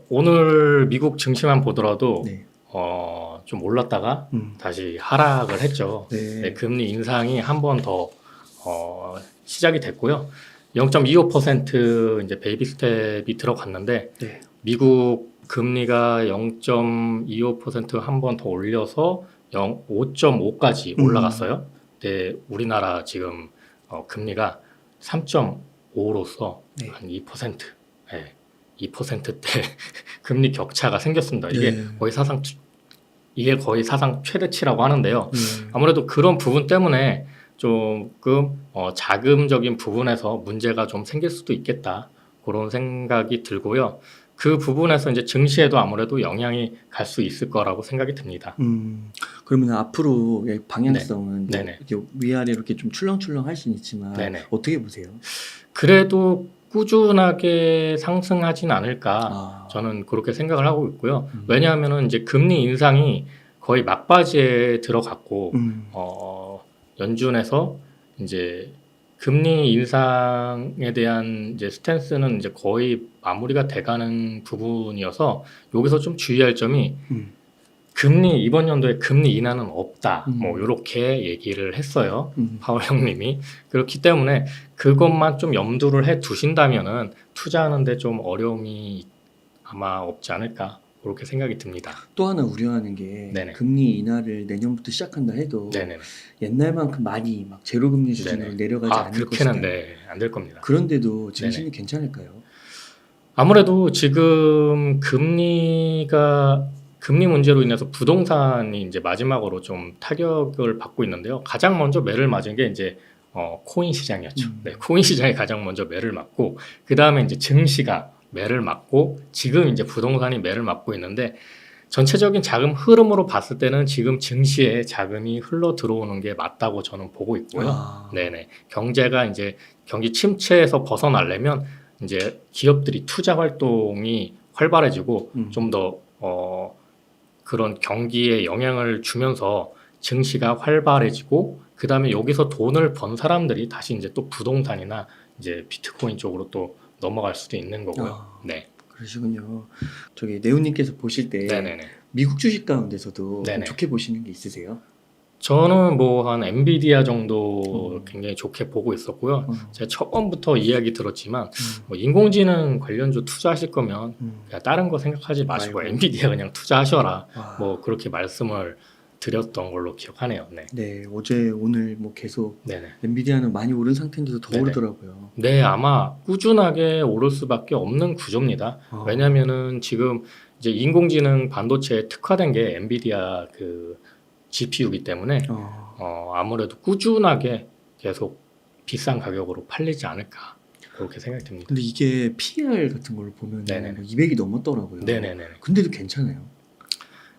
오늘 미국 증시만 보더라도 네. 좀 올랐다가 다시 하락을 했죠. 네. 네, 금리 인상이 한 번 더 시작이 됐고요. 0.25% 이제 베이비 스텝이 들어갔는데 네. 미국 금리가 0.25% 한 번 더 올려서 5.5까지 올라갔어요. 근데 우리나라 지금 금리가 3.5로서 네. 한 2%, 네, 2%대 금리 격차가 생겼습니다. 네. 이게 거의 사상 최대치라고 하는데요. 네. 아무래도 그런 부분 때문에 조금 자금적인 부분에서 문제가 좀 생길 수도 있겠다. 그런 생각이 들고요. 그 부분에서 이제 증시에도 아무래도 영향이 갈 수 있을 거라고 생각이 듭니다. 그러면 앞으로의 방향성은 네. 네네. 이렇게 위아래로 이렇게 좀 출렁출렁 할 수는 있지만 네네. 어떻게 보세요? 그래도 꾸준하게 상승하진 않을까 저는 그렇게 생각을 하고 있고요. 왜냐하면은 이제 금리 인상이 거의 막바지에 들어갔고 연준에서 이제 금리 인상에 대한 이제 스탠스는 이제 거의 마무리가 돼가는 부분이어서 여기서 좀 주의할 점이 이번 연도에 금리 인하는 없다. 뭐 이렇게 얘기를 했어요. 파월 형님이. 그렇기 때문에 그것만 좀 염두를 해 두신다면은 투자하는데 좀 어려움이 아마 없지 않을까. 그렇게 생각이 듭니다. 또 하나 우려하는 게 네네. 금리 인하를 내년부터 시작한다 해도 네네. 옛날만큼 많이 막 제로금리 수준으로 내려가지 않을 그렇게는 것이다. 안 될 겁니다. 그런데도 증시는 괜찮을까요? 아무래도 지금 금리 문제로 인해서 부동산이 이제 마지막으로 좀 타격을 받고 있는데요. 가장 먼저 매를 맞은 게 이제 코인 시장이었죠. 네, 코인 시장이 가장 먼저 매를 맞고 그 다음에 이제 증시가 매를 맞고 지금 이제 부동산이 매를 맞고 있는데 전체적인 자금 흐름으로 봤을 때는 지금 증시에 자금이 흘러 들어오는 게 맞다고 저는 보고 있고요. 네네. 경제가 이제 경기 침체에서 벗어나려면 이제 기업들이 투자 활동이 활발해지고 좀 더 그런 경기에 영향을 주면서 증시가 활발해지고 그 다음에 여기서 돈을 번 사람들이 다시 이제 또 부동산이나 이제 비트코인 쪽으로 또 넘어갈 수도 있는 거고요. 네. 그러시군요. 저기 네오님께서 보실 때 네네네. 미국 주식 가운데서도 좀 네네. 좋게 보시는 게 있으세요? 저는 뭐 한 엔비디아 정도 굉장히 좋게 보고 있었고요. 제가 처음부터 이야기 들었지만 뭐 인공지능 관련주 투자하실 거면 그냥 다른 거 생각하지 마시고 엔비디아 그냥 투자하셔라. 뭐 그렇게 말씀을 드렸던 걸로 기억하네요. 네. 네, 어제 오늘 뭐 계속 네네. 엔비디아는 많이 오른 상태인데도 더 오르더라고요. 네, 아마 꾸준하게 오를 수밖에 없는 구조입니다. 왜냐면은 지금 이제 인공지능 반도체에 특화된 게 엔비디아 그 GPU이기 때문에 아무래도 꾸준하게 계속 비싼 가격으로 팔리지 않을까 그렇게 생각이 듭니다. 근데 이게 PER 같은 걸로 보면 뭐 200이 넘었더라고요. 네네네. 근데도 괜찮아요.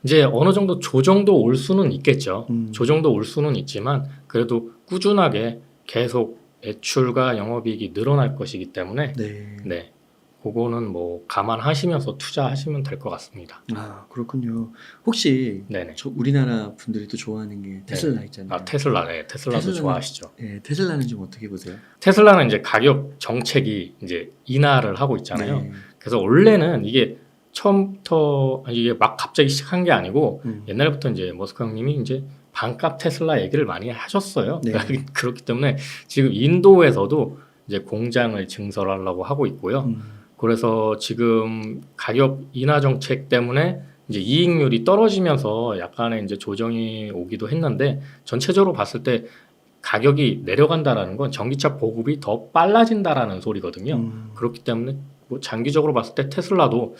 이제 어느 정도 조정도 올 수는 있겠죠. 조정도 올 수는 있지만 그래도 꾸준하게 계속 매출과 영업이익이 늘어날 것이기 때문에 네. 그거는 뭐 감안하시면서 투자하시면 될 것 같습니다. 그렇군요. 혹시 우리나라 분들이 또 좋아하는 게 테슬라 있잖아요. 테슬라도 좋아하시죠. 네, 테슬라는 좀 어떻게 보세요? 테슬라는 이제 가격 정책이 이제 인하를 하고 있잖아요. 그래서 원래는 이게 처음부터 이게 막 갑자기 시작한 게 아니고 옛날부터 이제 머스크 형님이 이제 반값 테슬라 얘기를 많이 하셨어요. 그렇기 때문에 지금 인도에서도 이제 공장을 증설하려고 하고 있고요. 그래서 지금 가격 인하 정책 때문에 이제 이익률이 떨어지면서 약간의 이제 조정이 오기도 했는데 전체적으로 봤을 때 가격이 내려간다라는 건 전기차 보급이 더 빨라진다라는 소리거든요. 그렇기 때문에 뭐 장기적으로 봤을 때 테슬라도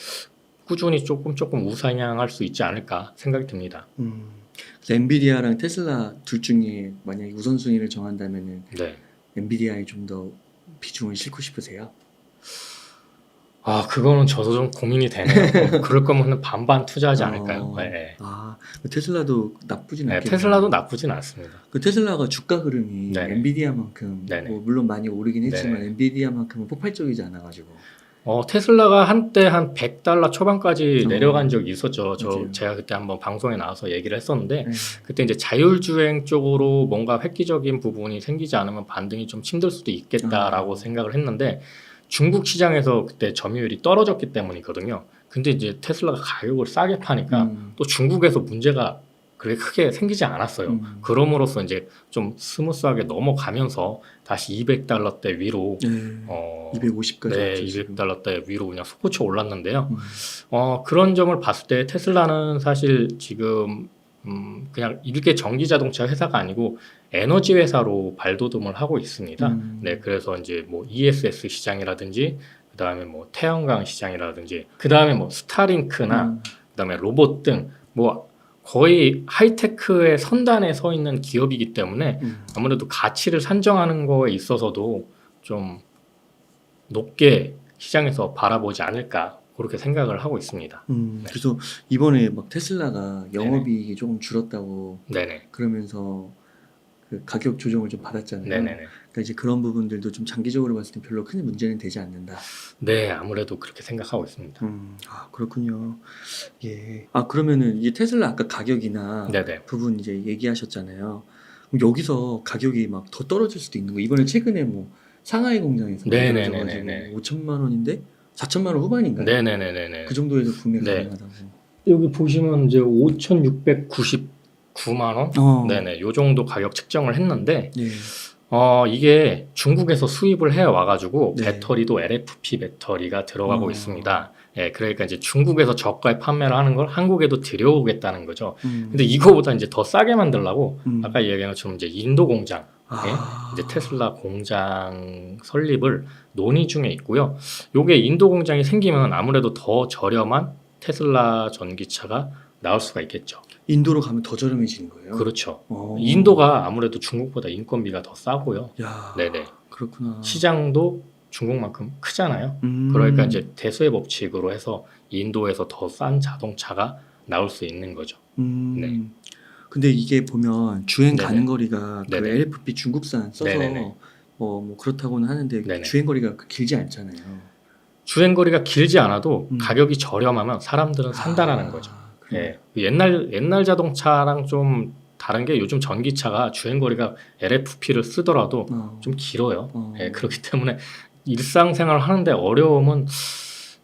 꾸준히 조금 우상향할 수 있지 않을까 생각이 듭니다. 엔비디아랑 테슬라 둘 중에 만약에 우선순위를 정한다면은 엔비디아에 좀 더 비중을 싣고 싶으세요? 그거는 저도 좀 고민이 되네요. 그럴 거면 반반 투자하지 않을까요? 네. 테슬라도 나쁘진 않겠네요. 테슬라도 나쁘진 않습니다. 그 테슬라가 주가 흐름이 엔비디아만큼 뭐 물론 많이 오르긴 했지만 엔비디아만큼은 폭발적이지 않아가지고 테슬라가 한때 한 $100 초반까지 내려간 적이 있었죠. 제가 그때 한번 방송에 나와서 얘기를 했었는데 그때 이제 자율주행 쪽으로 뭔가 획기적인 부분이 생기지 않으면 반등이 좀 힘들 수도 있겠다라고 생각을 했는데 중국 시장에서 그때 점유율이 떨어졌기 때문이거든요. 근데 이제 테슬라가 가격을 싸게 파니까 또 중국에서 문제가 그렇게 크게 생기지 않았어요. 그럼으로써 이제 좀 스무스하게 넘어가면서 다시 200달러대 위로 네. 어, 250까지 네, 왔죠, 지금. 200달러대 위로 그냥 솟구쳐 올랐는데요. 그런 점을 봤을 때 테슬라는 사실 지금 그냥 일개 전기 자동차 회사가 아니고 에너지 회사로 발돋움을 하고 있습니다. 네, 그래서 이제 뭐 ESS 시장이라든지 그다음에 뭐 태양광 시장이라든지 그다음에 뭐 스타링크나 그다음에 로봇 등 뭐 거의 하이테크의 선단에 서 있는 기업이기 때문에 아무래도 가치를 산정하는 거에 있어서도 좀 높게 시장에서 바라보지 않을까 그렇게 생각을 하고 있습니다. 그래서 이번에 막 테슬라가 영업이익이 조금 줄었다고 네네. 그러면서 그 가격 조정을 좀 받았잖아요. 네네네. 그러니까 이제 그런 부분들도 좀 장기적으로 봤을 때 별로 큰 문제는 되지 않는다. 네, 아무래도 그렇게 생각하고 있습니다. 아, 그렇군요. 예. 아, 그러면은 이게 테슬라 아까 가격이나 네네. 부분 이제 얘기하셨잖아요. 그럼 여기서 가격이 막 더 떨어질 수도 있는 거. 이번에 최근에 뭐 상하이 공장에서 네네네네네. 만들어져가지고 5천만 원인데 4천만 원 후반인가요? 네네네네네. 그 정도에서 구매 네. 가능하다고. 여기 보시면 이제 5,699만 원? 네네. 요 정도 가격 측정을 했는데 네. 이게 중국에서 수입을 해 와가지고 네. 배터리도 LFP 배터리가 들어가고 있습니다. 예, 그러니까 이제 중국에서 저가에 판매를 하는 걸 한국에도 들여오겠다는 거죠. 근데 이거보다 이제 더 싸게 만들려고 아까 얘기한 것처럼 이제 인도 공장, 이제 테슬라 공장 설립을 논의 중에 있고요. 요게 인도 공장이 생기면 아무래도 더 저렴한 테슬라 전기차가 나올 수가 있겠죠. 인도로 가면 더 저렴해지는 거예요? 그렇죠. 오. 인도가 아무래도 중국보다 인건비가 더 싸고요. 야, 네네. 그렇구나. 시장도 중국만큼 크잖아요. 그러니까 이제 대수의 법칙으로 해서 인도에서 더 싼 자동차가 나올 수 있는 거죠. 네. 근데 이게 보면 주행 네네. 가는 거리가 그 네네. LFP 중국산 써서 네네네. 뭐 그렇다고는 하는데 네네. 주행 거리가 길지 않잖아요. 주행거리가 길지 않아도 가격이 저렴하면 사람들은 산다라는 거죠. 그래요? 예. 옛날 자동차랑 좀 다른 게 요즘 전기차가 주행거리가 LFP를 쓰더라도 좀 길어요. 예, 그렇기 때문에 일상생활 하는데 어려움은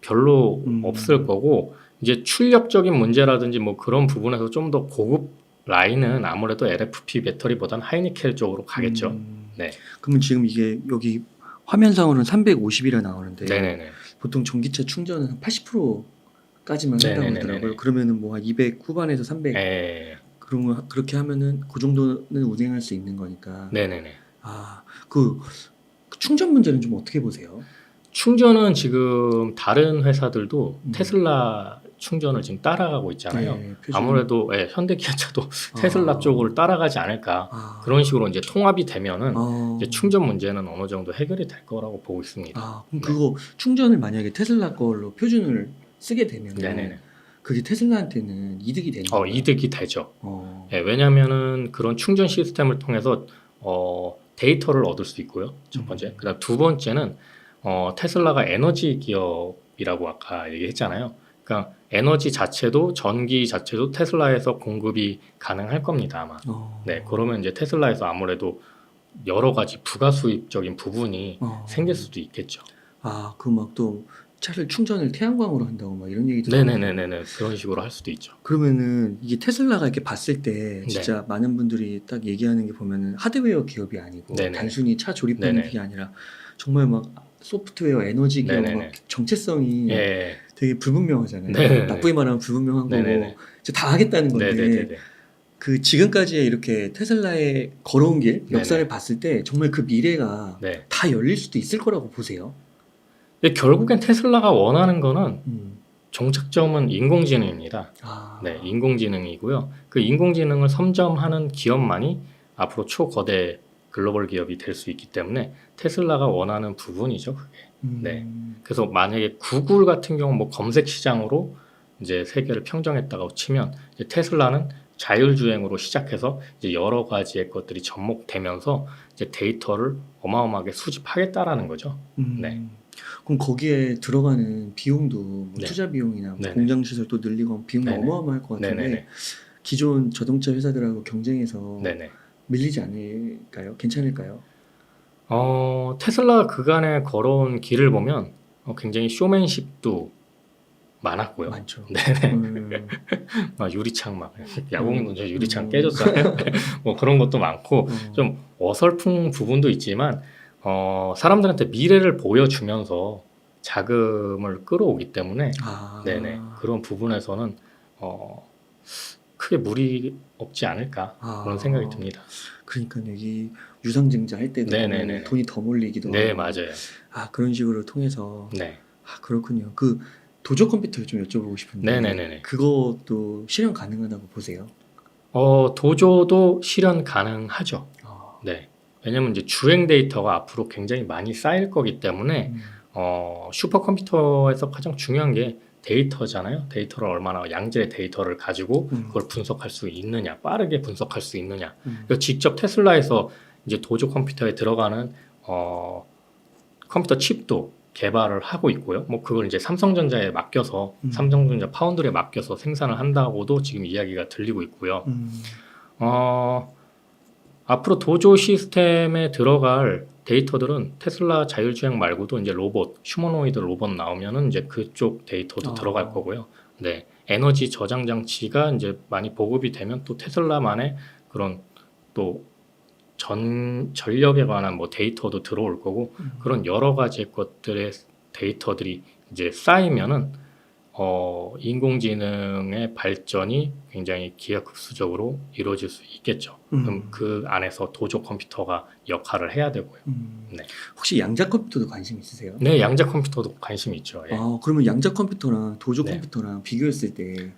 별로 없을 거고 이제 출력적인 문제라든지 뭐 그런 부분에서 좀 더 고급 라인은 아무래도 LFP 배터리보다는 하이니켈 쪽으로 가겠죠. 네. 그러면 지금 이게 여기 화면상으로는 350이라 나오는데 네네네. 보통 전기차 충전은 한 80%까지만 한다고 네네네네네. 하더라고요. 그러면은 뭐 한 200 후반에서 300 예. 그런 거 그렇게 하면은 그 정도는 운행할 수 있는 거니까. 네네네. 아, 그 충전 문제는 좀 어떻게 보세요? 충전은 지금 다른 회사들도 테슬라 충전을 지금 따라가고 있잖아요. 네, 아무래도 현대 기아차도 테슬라 쪽을 따라가지 않을까. 그런 식으로 이제 통합이 되면은 이제 충전 문제는 어느 정도 해결이 될 거라고 보고 있습니다. 그럼 그거 충전을 만약에 테슬라 걸로 표준을 쓰게 되면 네네네. 그게 테슬라한테는 이득이 되는 거예요? 이득이 되죠. 왜냐하면은 그런 충전 시스템을 통해서 데이터를 얻을 수 있고요. 첫 번째. 그다음 두 번째는 테슬라가 에너지 기업이라고 아까 얘기했잖아요. 그러니까 에너지 자체도 전기 자체도 테슬라에서 공급이 가능할 겁니다 아마. 네, 그러면 이제 테슬라에서 아무래도 여러 가지 부가 수입적인 부분이 생길 수도 있겠죠. 그 막 또 차를 충전을 태양광으로 한다고 막 이런 얘기도 네네네네 그런 식으로 할 수도 있죠. 그러면은 이게 테슬라가 이렇게 봤을 때 진짜 많은 분들이 딱 얘기하는 게 보면은 하드웨어 기업이 아니고 네네네. 단순히 차 조립하는 게 아니라 정말 막 소프트웨어 에너지 기업 막 정체성이 되게 불분명하잖아요. 네네네. 나쁘게 말하면 불분명한 네네네. 거고 진짜 다 하겠다는 건데 네네네네. 그 지금까지의 이렇게 테슬라의 걸어온 길 역사를 봤을 때 정말 그 미래가 다 열릴 수도 있을 거라고 보세요. 결국엔 테슬라가 원하는 거는 종착점은 인공지능입니다. 네, 인공지능이고요. 그 인공지능을 선점하는 기업만이 앞으로 초거대 글로벌 기업이 될 수 있기 때문에 테슬라가 원하는 부분이죠, 그게. 네. 그래서 만약에 구글 같은 경우 뭐 검색 시장으로 이제 세계를 평정했다고 치면 이제 테슬라는 자율주행으로 시작해서 이제 여러 가지의 것들이 접목되면서 이제 데이터를 어마어마하게 수집하겠다라는 거죠. 네. 그럼 거기에 들어가는 비용도 뭐 투자 비용이나 뭐 공장 시설 또 늘리고 비용이 어마어마할 것 같은데 기존 자동차 회사들하고 경쟁해서 밀리지 않을까요? 괜찮을까요? 테슬라 그간에 걸어온 길을 보면 굉장히 쇼맨십도 많았고요. 많죠. 네네. 막 유리창 막 야구공 던져 유리창 깨졌잖아요. 뭐 그런 것도 많고 좀 어설픈 부분도 있지만 사람들한테 미래를 보여주면서 자금을 끌어오기 때문에 네네 그런 부분에서는 크게 무리 없지 않을까 그런 생각이 듭니다. 그러니까 여기 유상증자 할 때도 네네네. 돈이 더 몰리기도 네 하고 맞아요. 그런 식으로 통해서 네. 그렇군요. 그 도조 컴퓨터 좀 여쭤보고 싶은데 네네네네. 그것도 실현 가능하다고 보세요? 도조도 실현 가능하죠. 아, 네. 왜냐면 이제 주행 데이터가 앞으로 굉장히 많이 쌓일 거기 때문에 슈퍼컴퓨터에서 가장 중요한 게 데이터잖아요. 데이터를 얼마나 양질의 데이터를 가지고 그걸 분석할 수 있느냐, 빠르게 분석할 수 있느냐. 그래서 직접 테슬라에서 이제 도조 컴퓨터에 들어가는 컴퓨터 칩도 개발을 하고 있고요. 뭐 그걸 이제 삼성전자에 맡겨서 삼성전자 파운드리에 맡겨서 생산을 한다고도 지금 이야기가 들리고 있고요. 앞으로 도조 시스템에 들어갈 데이터들은 테슬라 자율주행 말고도 이제 로봇, 휴머노이드 로봇 나오면은 이제 그쪽 데이터도 들어갈 거고요. 네. 에너지 저장 장치가 이제 많이 보급이 되면 또 테슬라만의 그런 또 전력에 관한 뭐 데이터도 들어올 거고 그런 여러 가지 것들의 데이터들이 이제 쌓이면은 인공지능의 발전이 굉장히 기하급수적으로 이루어질 수 있겠죠. 그럼 그 안에서 도조 컴퓨터가 역할을 해야 되고요. 네. 혹시 양자 컴퓨터도 관심 있으세요? 네, 양자 컴퓨터도 관심이 있죠. 예. 그러면 양자 컴퓨터랑 도조 네. 컴퓨터랑 비교했을 때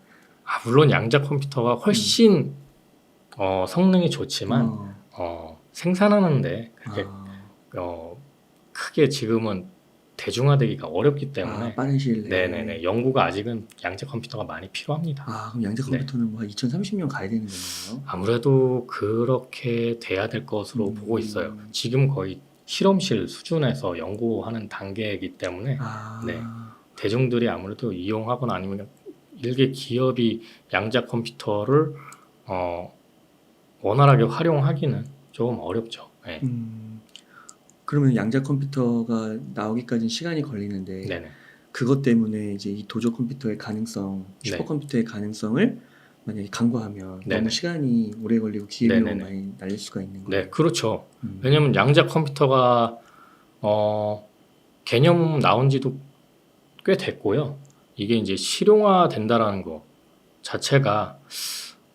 물론 양자 컴퓨터가 훨씬 성능이 좋지만 생산하는데 그렇게 크게 지금은 대중화되기가 어렵기 때문에 빠른 시일 내에 네네네 연구가 아직은 양자 컴퓨터가 많이 필요합니다. 그럼 양자 컴퓨터는 뭐 2030년 가야 되는 거네요? 아무래도 그렇게 돼야 될 것으로 보고 있어요. 지금 거의 실험실 수준에서 연구하는 단계이기 때문에 네, 대중들이 아무래도 이용하거나 아니면 일개 기업이 양자 컴퓨터를 원활하게 활용하기는 조금 어렵죠. 네. 그러면 양자 컴퓨터가 나오기까지는 시간이 걸리는데 네네. 그것 때문에 이제 이 도조 컴퓨터의 가능성, 슈퍼컴퓨터의 가능성을 만약에 간과하면 네네. 너무 시간이 오래 걸리고 기회비용이 네네네. 많이 날릴 수가 있는 거예요. 네, 그렇죠. 왜냐하면 양자 컴퓨터가 개념 나온 지도 꽤 됐고요. 이게 이제 실용화 된다라는 거 자체가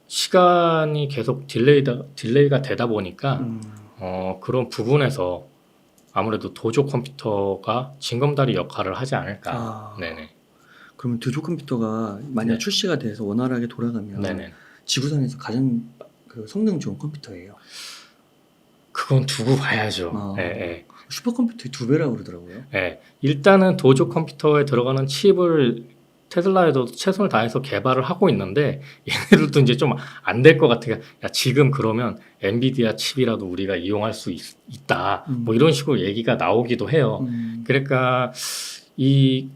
시간이 계속 딜레이가 되다 보니까 그런 부분에서 아무래도 도조 컴퓨터가 징검다리 역할을 하지 않을까. 네네. 그러면 도조 컴퓨터가 만약 네. 출시가 돼서 원활하게 돌아가면 네네. 지구상에서 가장 그 성능 좋은 컴퓨터예요. 그건 두고 봐야죠. 네. 슈퍼컴퓨터의 2배라고 그러더라고요. 네. 일단은 도조 컴퓨터에 들어가는 칩을 테슬라에도 최선을 다해서 개발을 하고 있는데 얘네들도 이제 좀 안 될 것 같아요. 야, 지금 그러면 엔비디아 칩이라도 우리가 이용할 수 있다. 뭐 이런 식으로 얘기가 나오기도 해요. 그러니까 이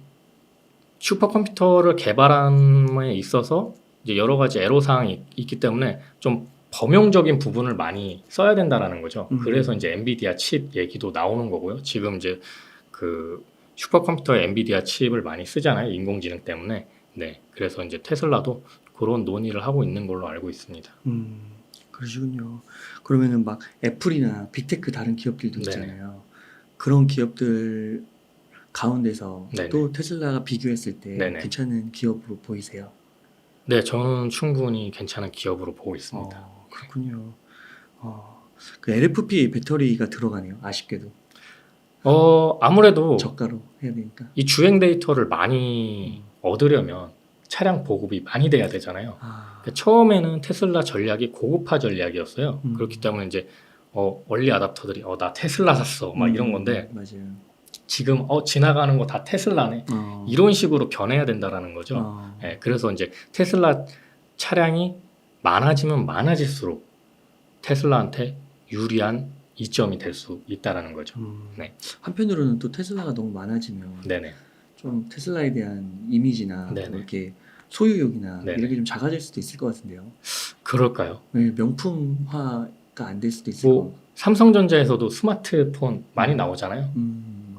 슈퍼컴퓨터를 개발함에 있어서 이제 여러 가지 애로사항이 있기 때문에 좀 범용적인 부분을 많이 써야 된다라는 거죠. 그래서 이제 엔비디아 칩 얘기도 나오는 거고요. 지금 이제 그 슈퍼컴퓨터에 엔비디아 칩을 많이 쓰잖아요. 인공지능 때문에. 네. 그래서 이제 테슬라도 그런 논의를 하고 있는 걸로 알고 있습니다. 그러시군요. 그러면은 막 애플이나 빅테크 다른 기업들도 있잖아요. 그런 기업들 가운데서 네네. 또 테슬라가 비교했을 때 네네. 괜찮은 기업으로 보이세요? 네, 저는 충분히 괜찮은 기업으로 보고 있습니다. 그렇군요. 그 LFP 배터리가 들어가네요. 아쉽게도. 아무래도 저가로 해야 되니까. 이 주행 데이터를 많이 얻으려면 차량 보급이 많이 돼야 되잖아요. 그러니까 처음에는 테슬라 전략이 고급화 전략이었어요. 그렇기 때문에 이제 얼리 아답터들이 나 테슬라 샀어 막 이런 건데 맞아요. 지금 지나가는 거 다 테슬라네 이런 식으로 변해야 된다라는 거죠. 네, 그래서 이제 테슬라 차량이 많아지면 많아질수록 테슬라한테 유리한 이점이 될 수 있다라는 거죠. 네. 한편으로는 또 테슬라가 너무 많아지면 네네. 좀 테슬라에 대한 이미지나 네네. 뭐 이렇게 소유욕이나 네네. 이런 게 좀 작아질 수도 있을 것 같은데요. 그럴까요? 네, 명품화 안 될 수도 있을 뭐 거고. 삼성전자에서도 스마트폰 많이 나오잖아요.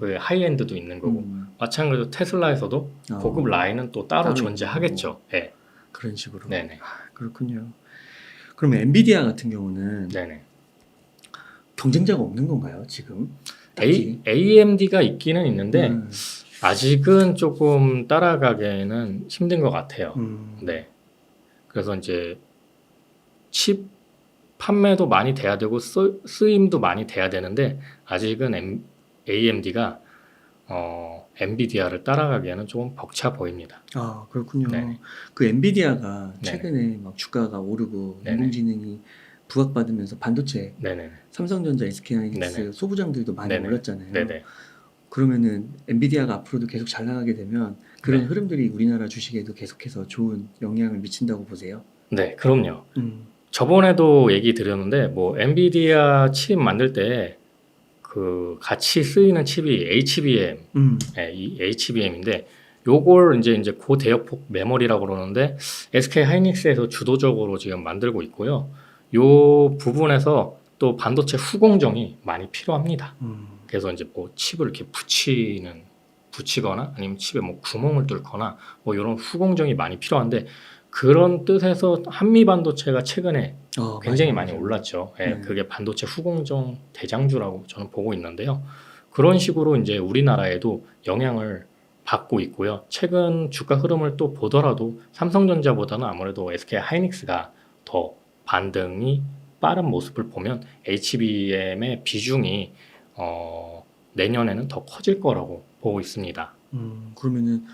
그 하이엔드도 있는 거고 마찬가지로 테슬라에서도 고급 라인은 또 따로 존재하겠죠. 네. 그런 식으로. 네네. 그렇군요. 그러면 엔비디아 같은 경우는 네네. 경쟁자가 없는 건가요, 지금? AMD가 있기는 있는데 아직은 조금 따라가기에는 힘든 것 같아요. 네. 그래서 이제 칩 판매도 많이 돼야 되고 쓰임도 많이 돼야 되는데 아직은 AMD가 엔비디아를 따라가기에는 조금 벅차 보입니다. 아, 그렇군요. 네네. 그 엔비디아가 네네. 최근에 막 주가가 오르고 네네. 인공지능이 부각받으면서 반도체, 네네. 삼성전자, SK하이닉스 네네. 소부장들도 많이 네네. 올랐잖아요. 네네. 그러면은 엔비디아가 앞으로도 계속 잘 나가게 되면 그런 네. 흐름들이 우리나라 주식에도 계속해서 좋은 영향을 미친다고 보세요? 네, 그럼요. 저번에도 얘기 드렸는데 뭐 엔비디아 칩 만들 때 그 같이 쓰이는 칩이 HBM, 이 HBM인데 요걸 이제 고대역폭 메모리라고 그러는데 SK 하이닉스에서 주도적으로 지금 만들고 있고요. 요 부분에서 또 반도체 후공정이 많이 필요합니다. 그래서 이제 뭐 칩을 이렇게 붙이거나 아니면 칩에 뭐 구멍을 뚫거나 뭐 이런 후공정이 많이 필요한데 그런 뜻에서 한미 반도체가 최근에 굉장히 많이 올랐죠. 예, 그게 반도체 후공정 대장주라고 저는 보고 있는데요. 그런 식으로 이제 우리나라에도 영향을 받고 있고요. 최근 주가 흐름을 또 보더라도 삼성전자보다는 아무래도 SK 하이닉스가 더 반등이 빠른 모습을 보면 HBM의 비중이 내년에는 더 커질 거라고 보고 있습니다. 그러면은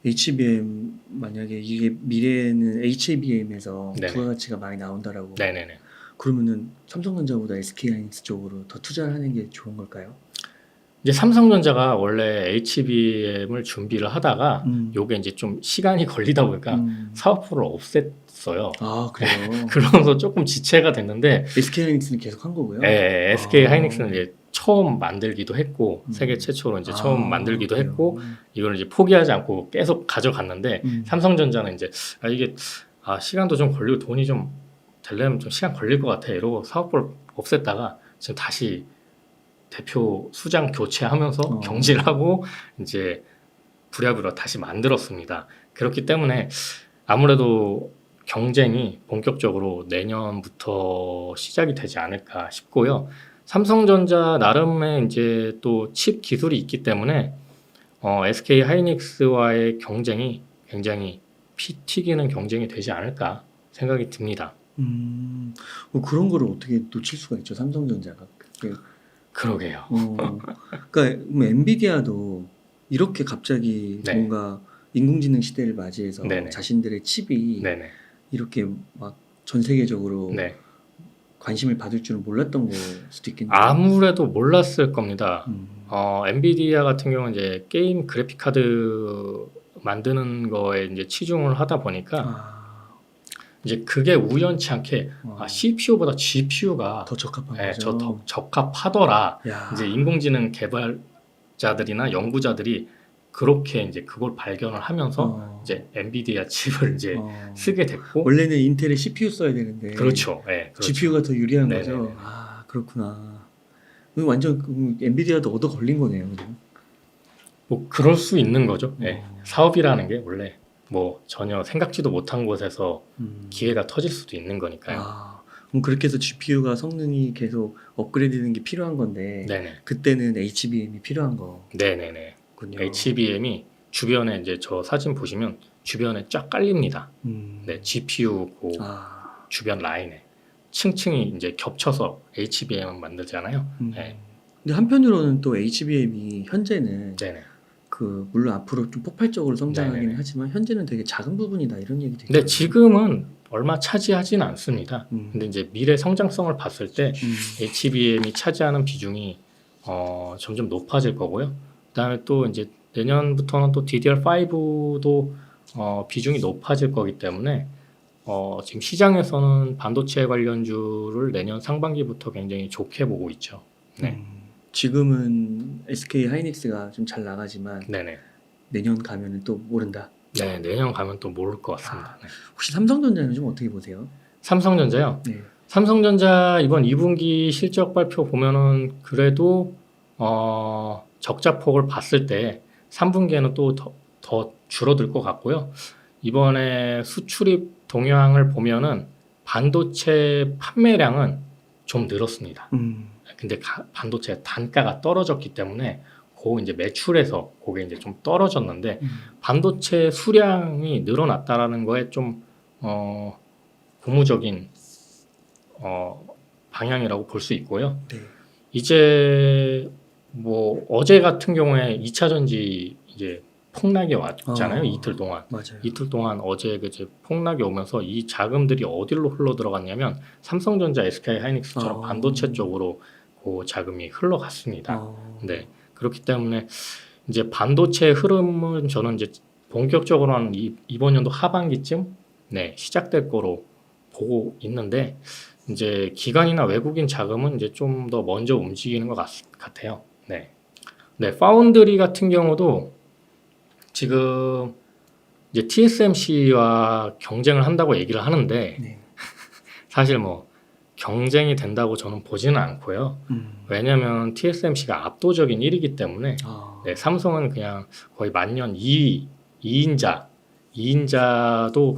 HBM 만약에 이게 미래에는 HBM에서 네네. 부가가치가 많이 나온다라고. 네네네. 그러면은 삼성전자보다 SK하이닉스 쪽으로 더 투자를 하는 게 좋은 걸까요? 이제 삼성전자가 원래 HBM을 준비를 하다가 요게 이제 좀 시간이 걸리다 보니까 사업부를 없앴어요. 아, 그래요? 그러면서 조금 지체가 됐는데 SK하이닉스는 계속 한 거고요? 네, SK 하이닉스는 이제 처음 만들기도 했고 세계 최초로 이제 처음 만들기도 그래요? 했고 이걸 이제 포기하지 않고 계속 가져갔는데 삼성전자는 이제 이게 시간도 좀 걸리고 돈이 좀 되려면 좀 시간 걸릴 것 같아 이러고 사업부를 없앴다가 지금 다시 대표 수장 교체하면서 경질을 하고 이제 부랴부랴 다시 만들었습니다. 그렇기 때문에 아무래도 경쟁이 본격적으로 내년부터 시작이 되지 않을까 싶고요. 삼성전자 나름의 이제 또 칩 기술이 있기 때문에 SK 하이닉스와의 경쟁이 굉장히 피 튀기는 경쟁이 되지 않을까 생각이 듭니다. 그런 거를 어떻게 놓칠 수가 있죠, 삼성전자가? 그러게요. 그러니까 엔비디아도 이렇게 갑자기 네. 뭔가 인공지능 시대를 맞이해서 네네. 자신들의 칩이 네네. 이렇게 막 전 세계적으로 네. 관심을 받을 줄은 몰랐던 걸 수도 있겠네요. 아무래도 몰랐을 겁니다. 엔비디아 같은 경우는 이제 게임 그래픽 카드 만드는 거에 이제 치중을 하다 보니까 이제 그게 우연치 않게 CPU보다 GPU가 더 적합한 거죠. 더 적합하더라. 야. 이제 인공지능 개발자들이나 연구자들이 그렇게 이제 그걸 발견을 하면서 이제 엔비디아 칩을 이제 쓰게 됐고 원래는 인텔의 CPU 써야 되는데 그렇죠. 네, 그렇죠. GPU가 더 유리한 네네네. 거죠. 그렇구나. 완전 엔비디아도 얻어 걸린 거네요. 그죠? 뭐 그럴 수 있는 거죠. 네. 사업이라는 게 원래 뭐 전혀 생각지도 못한 곳에서 기회가 터질 수도 있는 거니까요. 그럼 그렇게 해서 GPU가 성능이 계속 업그레이드되는 게 필요한 건데 네네. 그때는 HBM이 필요한 거. 네네네. 군요. HBM이 주변에 이제 저 사진 보시면 주변에 쫙 깔립니다. 네, GPU 그 주변 라인에 층층이 이제 겹쳐서 HBM을 만들잖아요. 네. 근데 한편으로는 또 HBM이 현재는 네네. 물론 앞으로 좀 폭발적으로 성장하기는 네네네. 하지만 현재는 되게 작은 부분이다 이런 얘기도 있거든요. 근데 지금은 얼마 차지하지는 않습니다. 근데 이제 미래 성장성을 봤을 때 HBM이 차지하는 비중이 점점 높아질 거고요. 그다음에 또 이제 내년부터는 또 DDR5도 비중이 높아질 거기 때문에 지금 시장에서는 반도체 관련주를 내년 상반기부터 굉장히 좋게 보고 있죠. 네. 지금은 SK 하이닉스가 좀 잘 나가지만 네네. 내년 가면은 또 모른다. 네, 내년 가면 또 모를 것 같습니다. 네. 혹시 삼성전자는 좀 어떻게 보세요? 삼성전자요? 네. 삼성전자 이번 2분기 실적 발표 보면은 그래도 적자폭을 봤을 때 3분기에는 또 더 줄어들 것 같고요. 이번에 수출입 동향을 보면은 반도체 판매량은 좀 늘었습니다. 근데 반도체 단가가 떨어졌기 때문에 그 이제 매출에서 그게 이제 좀 떨어졌는데 반도체 수량이 늘어났다라는 거에 좀 고무적인 방향이라고 볼 수 있고요. 네. 이제 뭐 어제 같은 경우에 2차 전지 이제 폭락이 왔잖아요. 이틀 동안. 맞아요. 이틀 동안 어제 이제 폭락이 오면서 이 자금들이 어디로 흘러 들어갔냐면 삼성전자, SK 하이닉스처럼 반도체 쪽으로 그 자금이 흘러갔습니다. 네. 그렇기 때문에 이제 반도체 흐름은 저는 이제 본격적으로 한 이번 연도 하반기쯤 시작될 거로 보고 있는데 이제 기관이나 외국인 자금은 이제 좀 더 먼저 움직이는 것 같아요. 네. 파운드리 같은 경우도 지금 이제 TSMC와 경쟁을 한다고 얘기를 하는데 사실 뭐 경쟁이 된다고 저는 보지는 않고요. 왜냐하면 TSMC가 압도적인 1위이기 때문에 삼성은 그냥 거의 만년 2인자도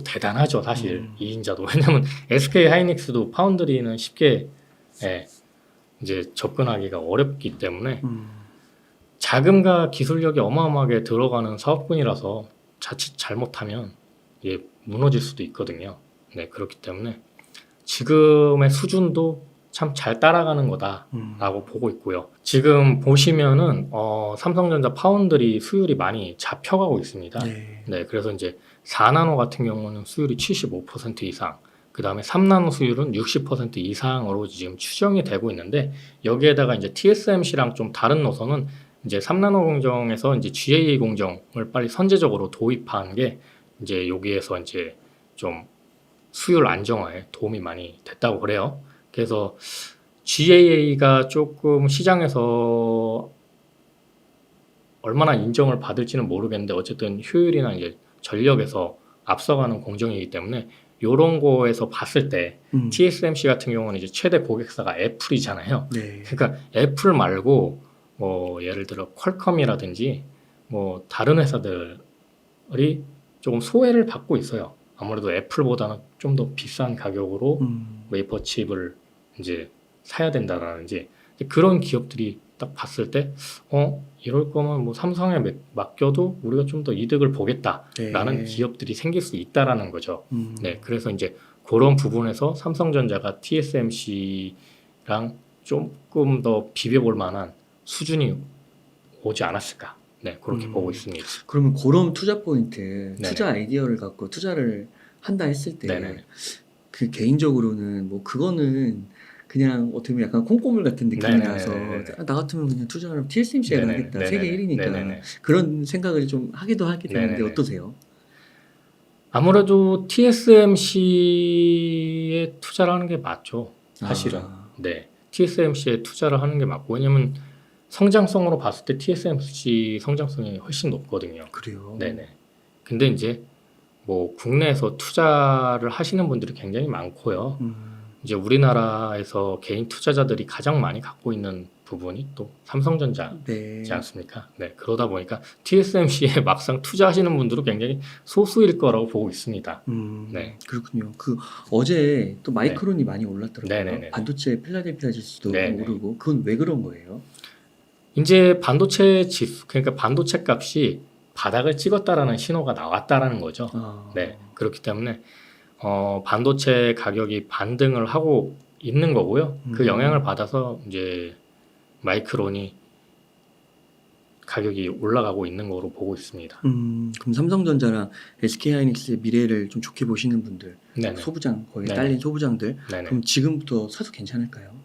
대단하죠. 사실 2인자도. 왜냐하면 SK 하이닉스도 파운드리는 쉽게 이제 접근하기가 어렵기 때문에 자금과 기술력이 어마어마하게 들어가는 사업군이라서 자칫 잘못하면 이게 무너질 수도 있거든요. 네, 그렇기 때문에 지금의 수준도 참 잘 따라가는 거다라고 보고 있고요. 지금 보시면은 삼성전자 파운드리 수율이 많이 잡혀가고 있습니다. 네, 그래서 이제 4나노 같은 경우는 수율이 75% 이상, 그 다음에 3나노 수율은 60% 이상으로 지금 추정이 되고 있는데 여기에다가 이제 TSMC랑 좀 다른 노선은 이제 3나노 공정에서 이제 GAA 공정을 빨리 선제적으로 도입한 게 이제 여기에서 이제 좀 수율 안정화에 도움이 많이 됐다고 그래요. 그래서 GAA가 조금 시장에서 얼마나 인정을 받을지는 모르겠는데 어쨌든 효율이나 이제 전력에서 앞서가는 공정이기 때문에 이런 거에서 봤을 때 TSMC 같은 경우는 이제 최대 고객사가 애플이잖아요. 그러니까 애플 말고 뭐 예를 들어 퀄컴이라든지 뭐 다른 회사들이 조금 소외를 받고 있어요. 아무래도 애플보다는 좀 더 비싼 가격으로 웨이퍼 칩을 이제 사야 된다라는지 그런 기업들이 딱 봤을 때 이럴 거면 뭐 삼성에 맡겨도 우리가 좀 더 이득을 보겠다라는 기업들이 생길 수 있다라는 거죠. 네, 그래서 이제 그런 부분에서 삼성전자가 TSMC랑 조금 더 비벼볼 만한 수준이 오지 않았을까. 네, 그렇게 보고 있습니다. 그러면 그런 투자 포인트, 투자 아이디어를 갖고 투자를 한다 했을 때, 그 개인적으로는 뭐 그거는 그냥 어떻게 보면 약간 콩고물 같은 느낌이 나서 나 같으면 그냥 투자를 TSMC에 가겠다. 세계 1위니까 그런 생각을 좀 하기도 하게 되는데 어떠세요? 아무래도 TSMC에 투자를 하는 게 맞죠. 사실은. 네. TSMC에 투자를 하는 게 맞고 왜냐면 성장성으로 봤을 때 TSMC 성장성이 훨씬 높거든요. 그래요. 네네. 근데 이제 뭐 국내에서 투자를 하시는 분들이 굉장히 많고요. 이제 우리나라에서 개인 투자자들이 가장 많이 갖고 있는 부분이 또 삼성전자지 않습니까? 네. 그러다 보니까 TSMC에 막상 투자하시는 분들은 굉장히 소수일 거라고 보고 있습니다. 네. 그렇군요. 그 어제 또 마이크론이 많이 올랐더라고요. 반도체 필라델피아 지수도 오르고 그건 왜 그런 거예요? 이제 반도체 지수 그러니까 반도체 값이 바닥을 찍었다라는 신호가 나왔다라는 거죠. 네. 그렇기 때문에 반도체 가격이 반등을 하고 있는 거고요. 그 영향을 받아서 이제 마이크론이 가격이 올라가고 있는 거로 보고 있습니다. 그럼 삼성전자랑 SK하이닉스의 미래를 좀 좋게 보시는 분들, 소부장 거기에 딸린 소부장들, 그럼 지금부터 사도 괜찮을까요?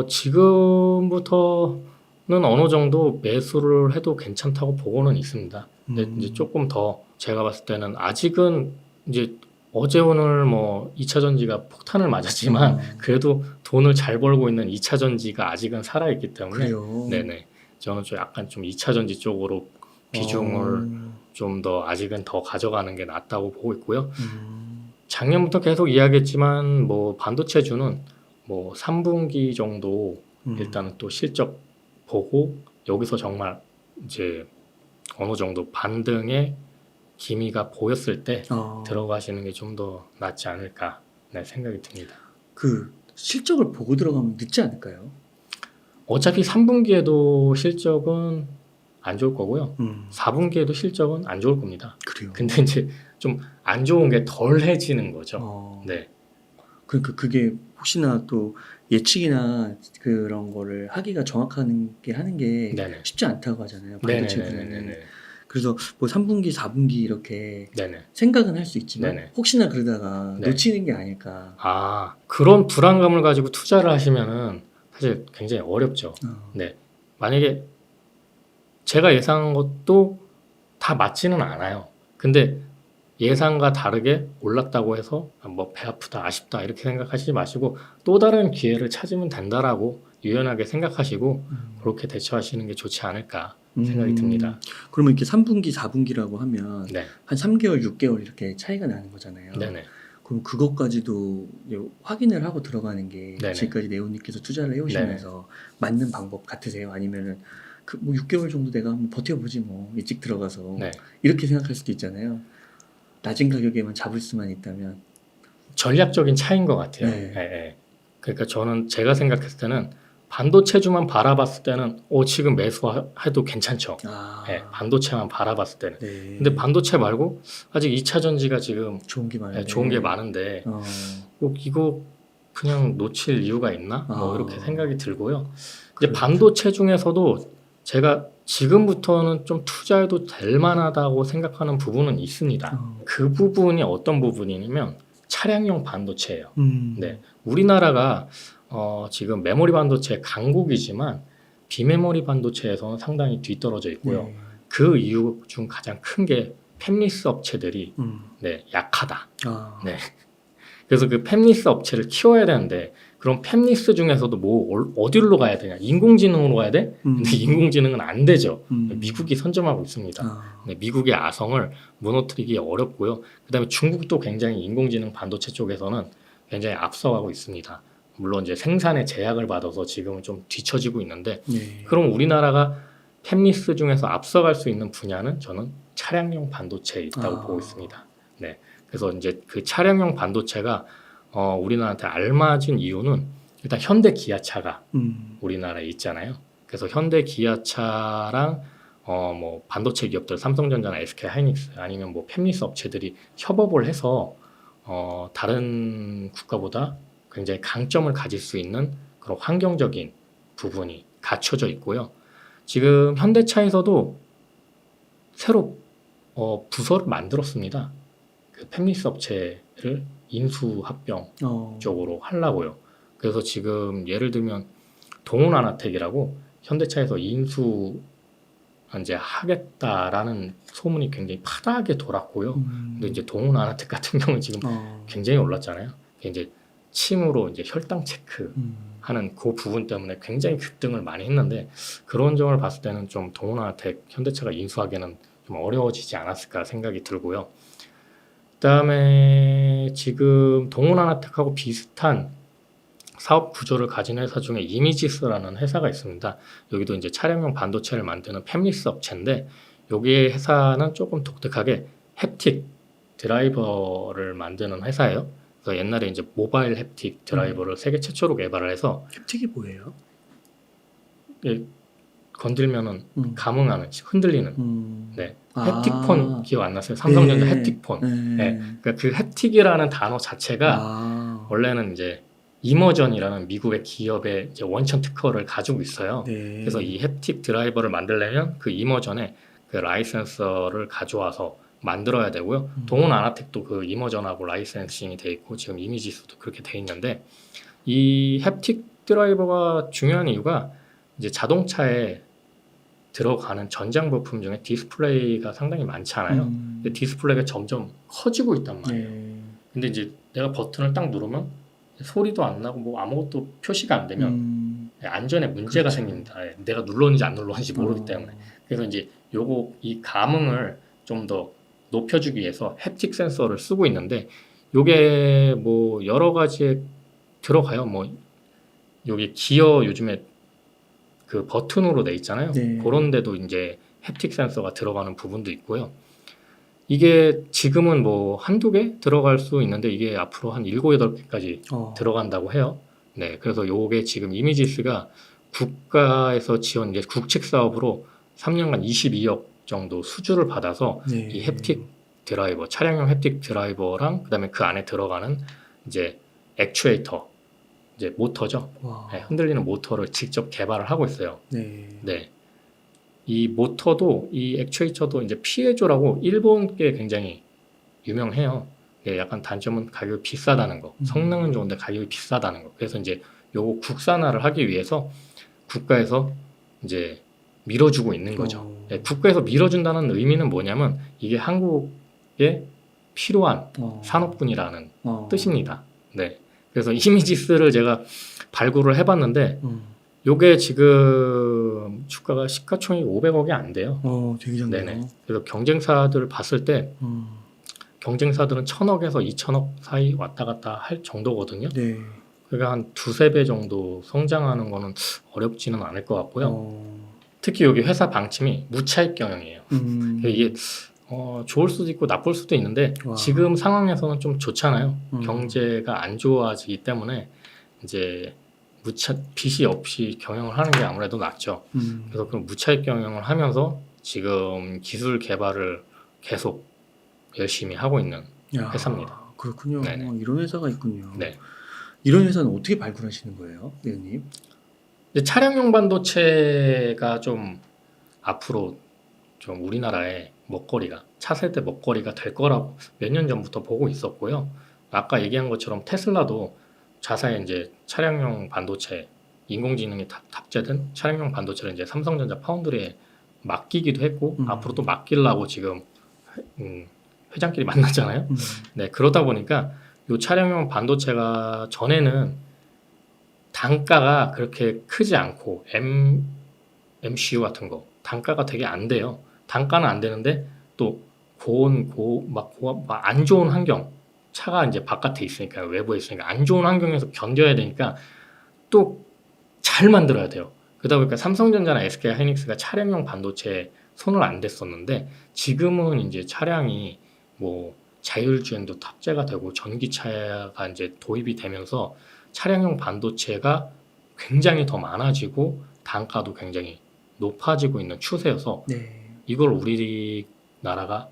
지금부터는 어느 정도 매수를 해도 괜찮다고 보고는 있습니다. 근데 이제 조금 더 제가 봤을 때는 아직은 이제 어제 오늘 뭐 2차 전지가 폭탄을 맞았지만 그래도 돈을 잘 벌고 있는 2차 전지가 아직은 살아있기 때문에 저는 좀 약간 좀 2차 전지 쪽으로 비중을 좀 더 아직은 더 가져가는 게 낫다고 보고 있고요. 작년부터 계속 이야기했지만 뭐 반도체주는 뭐 3분기 정도 일단은 또 실적 보고 여기서 정말 이제 어느 정도 반등의 기미가 보였을 때 들어가시는 게 좀 더 낫지 않을까 생각이 듭니다. 그 실적을 보고 들어가면 늦지 않을까요? 어차피 3분기에도 실적은 안 좋을 거고요. 4분기에도 실적은 안 좋을 겁니다. 그래요. 근데 이제 좀 안 좋은 게 덜해지는 거죠. 네. 그러니까 그게 혹시나 또 예측이나 그런 거를 하기가 정확한 게 하는 게 네네. 쉽지 않다고 하잖아요. 반도체 분야는. 네네네네네. 그래서 뭐 3분기, 4분기 이렇게 네네. 생각은 할 수 있지만 네네. 혹시나 그러다가 네. 놓치는 게 아닐까. 아, 그런 불안감을 가지고 투자를 하시면은 사실 굉장히 어렵죠. 네. 만약에 제가 예상한 것도 다 맞지는 않아요. 근데 예상과 다르게 올랐다고 해서 뭐 배 아프다, 아쉽다 이렇게 생각하시지 마시고 또 다른 기회를 찾으면 된다라고 유연하게 생각하시고 그렇게 대처하시는 게 좋지 않을까 생각이 듭니다. 그러면 이렇게 3분기, 4분기라고 하면 네. 한 3개월, 6개월 이렇게 차이가 나는 거잖아요. 네네. 그럼 그것까지도 확인을 하고 들어가는 게 네네. 지금까지 네오님께서 투자를 해오시면서 맞는 방법 같으세요? 아니면은 그 뭐 6개월 정도 내가 한번 버텨보지 뭐 일찍 들어가서 네. 이렇게 생각할 수도 있잖아요. 낮은 가격에만 잡을 수만 있다면. 전략적인 차이인 것 같아요. 네. 예. 그러니까 저는 제가 생각했을 때는 반도체주만 바라봤을 때는 지금 매수해도 괜찮죠. 예, 반도체만 바라봤을 때는. 네. 근데 반도체 말고 아직 2차 전지가 지금 좋은 게 많은데. 좋은 게 많은데 꼭 이거 그냥 놓칠 이유가 있나? 뭐 이렇게 생각이 들고요. 이제 반도체 중에서도 제가 지금부터는 좀 투자해도 될 만하다고 생각하는 부분은 있습니다. 그 부분이 어떤 부분이냐면 차량용 반도체예요. 네, 우리나라가 지금 메모리 반도체 강국이지만 비메모리 반도체에서는 상당히 뒤떨어져 있고요. 그 이유 중 가장 큰 게 팹리스 업체들이 약하다. 네. 그래서 그 팹리스 업체를 키워야 되는데 그럼 팹리스 중에서도 뭐 어디로 가야 되냐? 인공지능으로 가야 돼? 근데 인공지능은 안 되죠. 미국이 선점하고 있습니다. 네, 미국의 아성을 무너뜨리기 어렵고요. 그다음에 중국도 굉장히 인공지능 반도체 쪽에서는 굉장히 앞서가고 있습니다. 물론 이제 생산에 제약을 받아서 지금은 좀 뒤처지고 있는데 그럼 우리나라가 팹리스 중에서 앞서갈 수 있는 분야는 저는 차량용 반도체에 있다고 보고 있습니다. 네. 그래서 이제 그 차량용 반도체가 우리나라한테 알맞은 이유는 일단 현대 기아차가 우리나라에 있잖아요. 그래서 현대 기아차랑 뭐 반도체 기업들 삼성전자나 SK 하이닉스 아니면 뭐 팹리스 업체들이 협업을 해서 다른 국가보다 굉장히 강점을 가질 수 있는 그런 환경적인 부분이 갖춰져 있고요. 지금 현대차에서도 새로 부서를 만들었습니다. 그 팹리스 업체를 인수합병 쪽으로 하려고요. 그래서 지금 예를 들면 동훈아나텍이라고 현대차에서 인수 이제 하겠다라는 소문이 굉장히 파다하게 돌았고요. 근데 이제 동훈아나텍 같은 경우는 지금 굉장히 올랐잖아요. 이제 침으로 이제 혈당 체크 하는 그 부분 때문에 굉장히 급등을 많이 했는데 그런 점을 봤을 때는 좀 동훈아나텍 현대차가 인수하기는 좀 어려워지지 않았을까 생각이 들고요. 그다음에 지금 동훈아나텍하고 비슷한 사업 구조를 가진 회사 중에 이미지스라는 회사가 있습니다. 여기도 이제 차량용 반도체를 만드는 팹리스 업체인데 여기의 회사는 조금 독특하게 햅틱 드라이버를 만드는 회사예요. 그래서 옛날에 이제 모바일 햅틱 드라이버를 세계 최초로 개발을 해서 햅틱이 뭐예요? 건들면은 감응하는, 흔들리는. 네. 햅틱폰 기억 안 나세요? 삼성전자 햅틱폰. 네. 그러니까 그 햅틱이라는 단어 자체가 원래는 이제 이머전이라는 미국의 기업의 이제 원천 특허를 가지고 있어요. 그래서 이 햅틱 드라이버를 만들려면 그 이머전에 그 라이센서를 가져와서 만들어야 되고요. 동훈아나텍도 그 이머전하고 라이센싱이 돼 있고 지금 이미지스도 그렇게 돼 있는데 이 햅틱 드라이버가 중요한 이유가 이제 자동차에 들어가는 전장 부품 중에 디스플레이가 상당히 많잖아요. 근데 디스플레이가 점점 커지고 있단 말이에요. 근데 이제 내가 버튼을 딱 누르면 소리도 안 나고 뭐 아무것도 표시가 안 되면 안전에 문제가 생깁니다. 내가 눌렀는지 안 눌렀는지 모르기 때문에. 그래서 이제 이 감응을 좀 더 높여주기 위해서 햅틱 센서를 쓰고 있는데 요게 뭐 여러 가지에 들어가요. 뭐 여기 기어 요즘에 그 버튼으로 돼 있잖아요. 네. 그런 데도 이제 햅틱 센서가 들어가는 부분도 있고요. 이게 지금은 뭐 한두 개 들어갈 수 있는데 이게 앞으로 한 7, 8개까지 들어간다고 해요. 네. 그래서 요게 지금 이미지스가 국가에서 지원 이제 국책 사업으로 3년간 22억 정도 수주를 받아서 네. 이 햅틱 드라이버, 차량용 햅틱 드라이버랑 그다음에 그 안에 들어가는 이제 액추에이터, 이제 모터죠. 와. 네, 흔들리는 모터를 직접 개발을 하고 있어요. 네. 네. 이 모터도 이 액추에이터도 이제 피에조라고 일본 게 굉장히 유명해요. 예, 약간 단점은 가격이 비싸다는 거. 성능은 좋은데 가격이 비싸다는 거. 그래서 이제 요거 국산화를 하기 위해서 국가에서 이제 밀어주고 있는 거죠. 예, 국가에서 밀어준다는 의미는 뭐냐면 이게 한국에 필요한 산업군이라는 뜻입니다. 네. 그래서 이미지스를 제가 발굴을 해봤는데 요게 지금 주가가 시가총액 500억이 안 돼요. 되게 작네요. 네네. 그래서 경쟁사들을 봤을 때 경쟁사들은 1000억에서 2000억 사이 왔다 갔다 할 정도거든요. 네. 그러니까 한 두세 배 정도 성장하는 거는 어렵지는 않을 것 같고요. 특히 여기 회사 방침이 무차익 경영이에요. 그러니까 이게 좋을 수도 있고 나쁠 수도 있는데 와. 지금 상황에서는 좀 좋잖아요. 경제가 안 좋아지기 때문에 이제 빚이 없이 경영을 하는 게 아무래도 낫죠. 그래서 그 무차익 경영을 하면서 지금 기술 개발을 계속 열심히 하고 있는 회사입니다. 그렇군요. 네네. 이런 회사가 있군요. 네. 이런 회사는 어떻게 발굴하시는 거예요, 대표님? 차량용 반도체가 좀 앞으로 좀 우리나라의 먹거리가 차세대 먹거리가 될 거라고 몇 년 전부터 보고 있었고요. 아까 얘기한 것처럼 테슬라도 자사의 이제 차량용 반도체 인공지능이 탑재된 차량용 반도체를 이제 삼성전자 파운드리에 맡기기도 했고 앞으로 또 맡기려고 지금 회장끼리 만났잖아요. 네, 그러다 보니까 요 차량용 반도체가 전에는 단가가 그렇게 크지 않고 MCU 같은 거 단가가 되게 안 돼요. 단가는 안 되는데 또 안 좋은 환경 차가 이제 바깥에 있으니까 외부에 있으니까 안 좋은 환경에서 견뎌야 되니까 또 잘 만들어야 돼요. 그러다 보니까 삼성전자나 SK 하이닉스가 차량용 반도체에 손을 안 댔었는데 지금은 이제 차량이 뭐 자율주행도 탑재가 되고 전기차가 이제 도입이 되면서 차량용 반도체가 굉장히 더 많아지고 단가도 굉장히 높아지고 있는 추세여서 이걸 우리나라가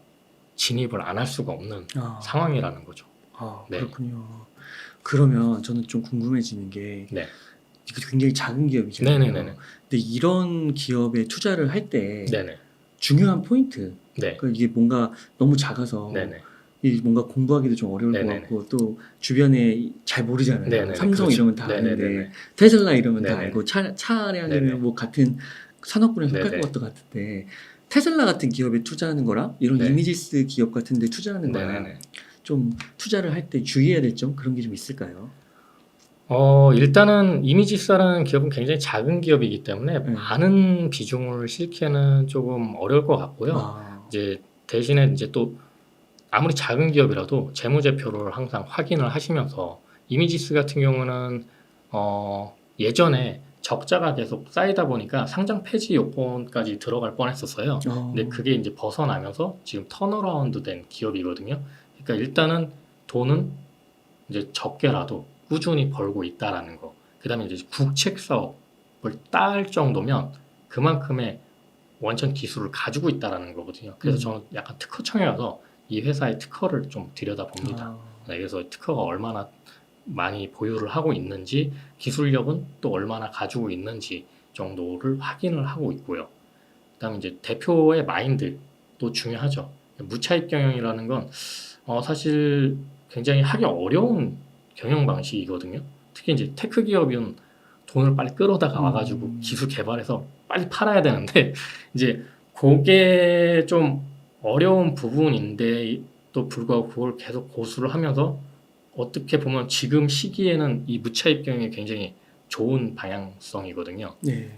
진입을 안 할 수가 없는 상황이라는 거죠. 네. 그렇군요. 그러면 저는 좀 궁금해지는 게 네. 이거 굉장히 작은 기업이잖아요. 네네네. 근데 이런 기업에 투자를 할 때 네네. 중요한 포인트, 네. 그러니까 이게 뭔가 너무 작아서 네네. 이 뭔가 공부하기도 좀 어려울 것 같고 또 주변에 잘 모르잖아요. 네네네. 삼성 그렇죠. 이러면 다 네네네. 아는데 테슬라 이러면 다 네네네. 알고 차량이면 네네. 뭐 같은 산업군에 속할 네네. 것도 같은데 테슬라 같은 기업에 투자하는 거랑 이런 네. 이미지스 기업 같은 데 투자하는 거랑 네네네. 좀 투자를 할 때 주의해야 될 점 그런 게 좀 있을까요? 일단은 이미지스라는 기업은 굉장히 작은 기업이기 때문에 많은 비중을 싣기에는 조금 어려울 것 같고요. 이제 대신에 이제 또 아무리 작은 기업이라도 재무제표를 항상 확인을 하시면서 이미지스 같은 경우는 예전에 적자가 계속 쌓이다 보니까 상장 폐지 요건까지 들어갈 뻔했었어요. 근데 그게 이제 벗어나면서 지금 턴어라운드 된 기업이거든요. 그러니까 일단은 돈은 이제 적게라도 꾸준히 벌고 있다라는 거. 그다음에 이제 국책 사업을 딸 정도면 그만큼의 원천 기술을 가지고 있다라는 거거든요. 그래서 저는 약간 특허청에 가서 이 회사의 특허를 좀 들여다봅니다. 네, 그래서 특허가 얼마나 많이 보유를 하고 있는지, 기술력은 또 얼마나 가지고 있는지 정도를 확인을 하고 있고요. 그다음에 이제 대표의 마인드도 중요하죠. 무차익 경영이라는 건 사실 굉장히 하기 어려운 경영 방식이거든요. 특히 이제 테크 기업은 돈을 빨리 끌어다가 와가지고 기술 개발해서 빨리 팔아야 되는데 이제 그게 좀 어려운 부분인데 또 불구하고 그걸 계속 고수를 하면서 어떻게 보면 지금 시기에는 이 무차익 경영이 굉장히 좋은 방향성이거든요.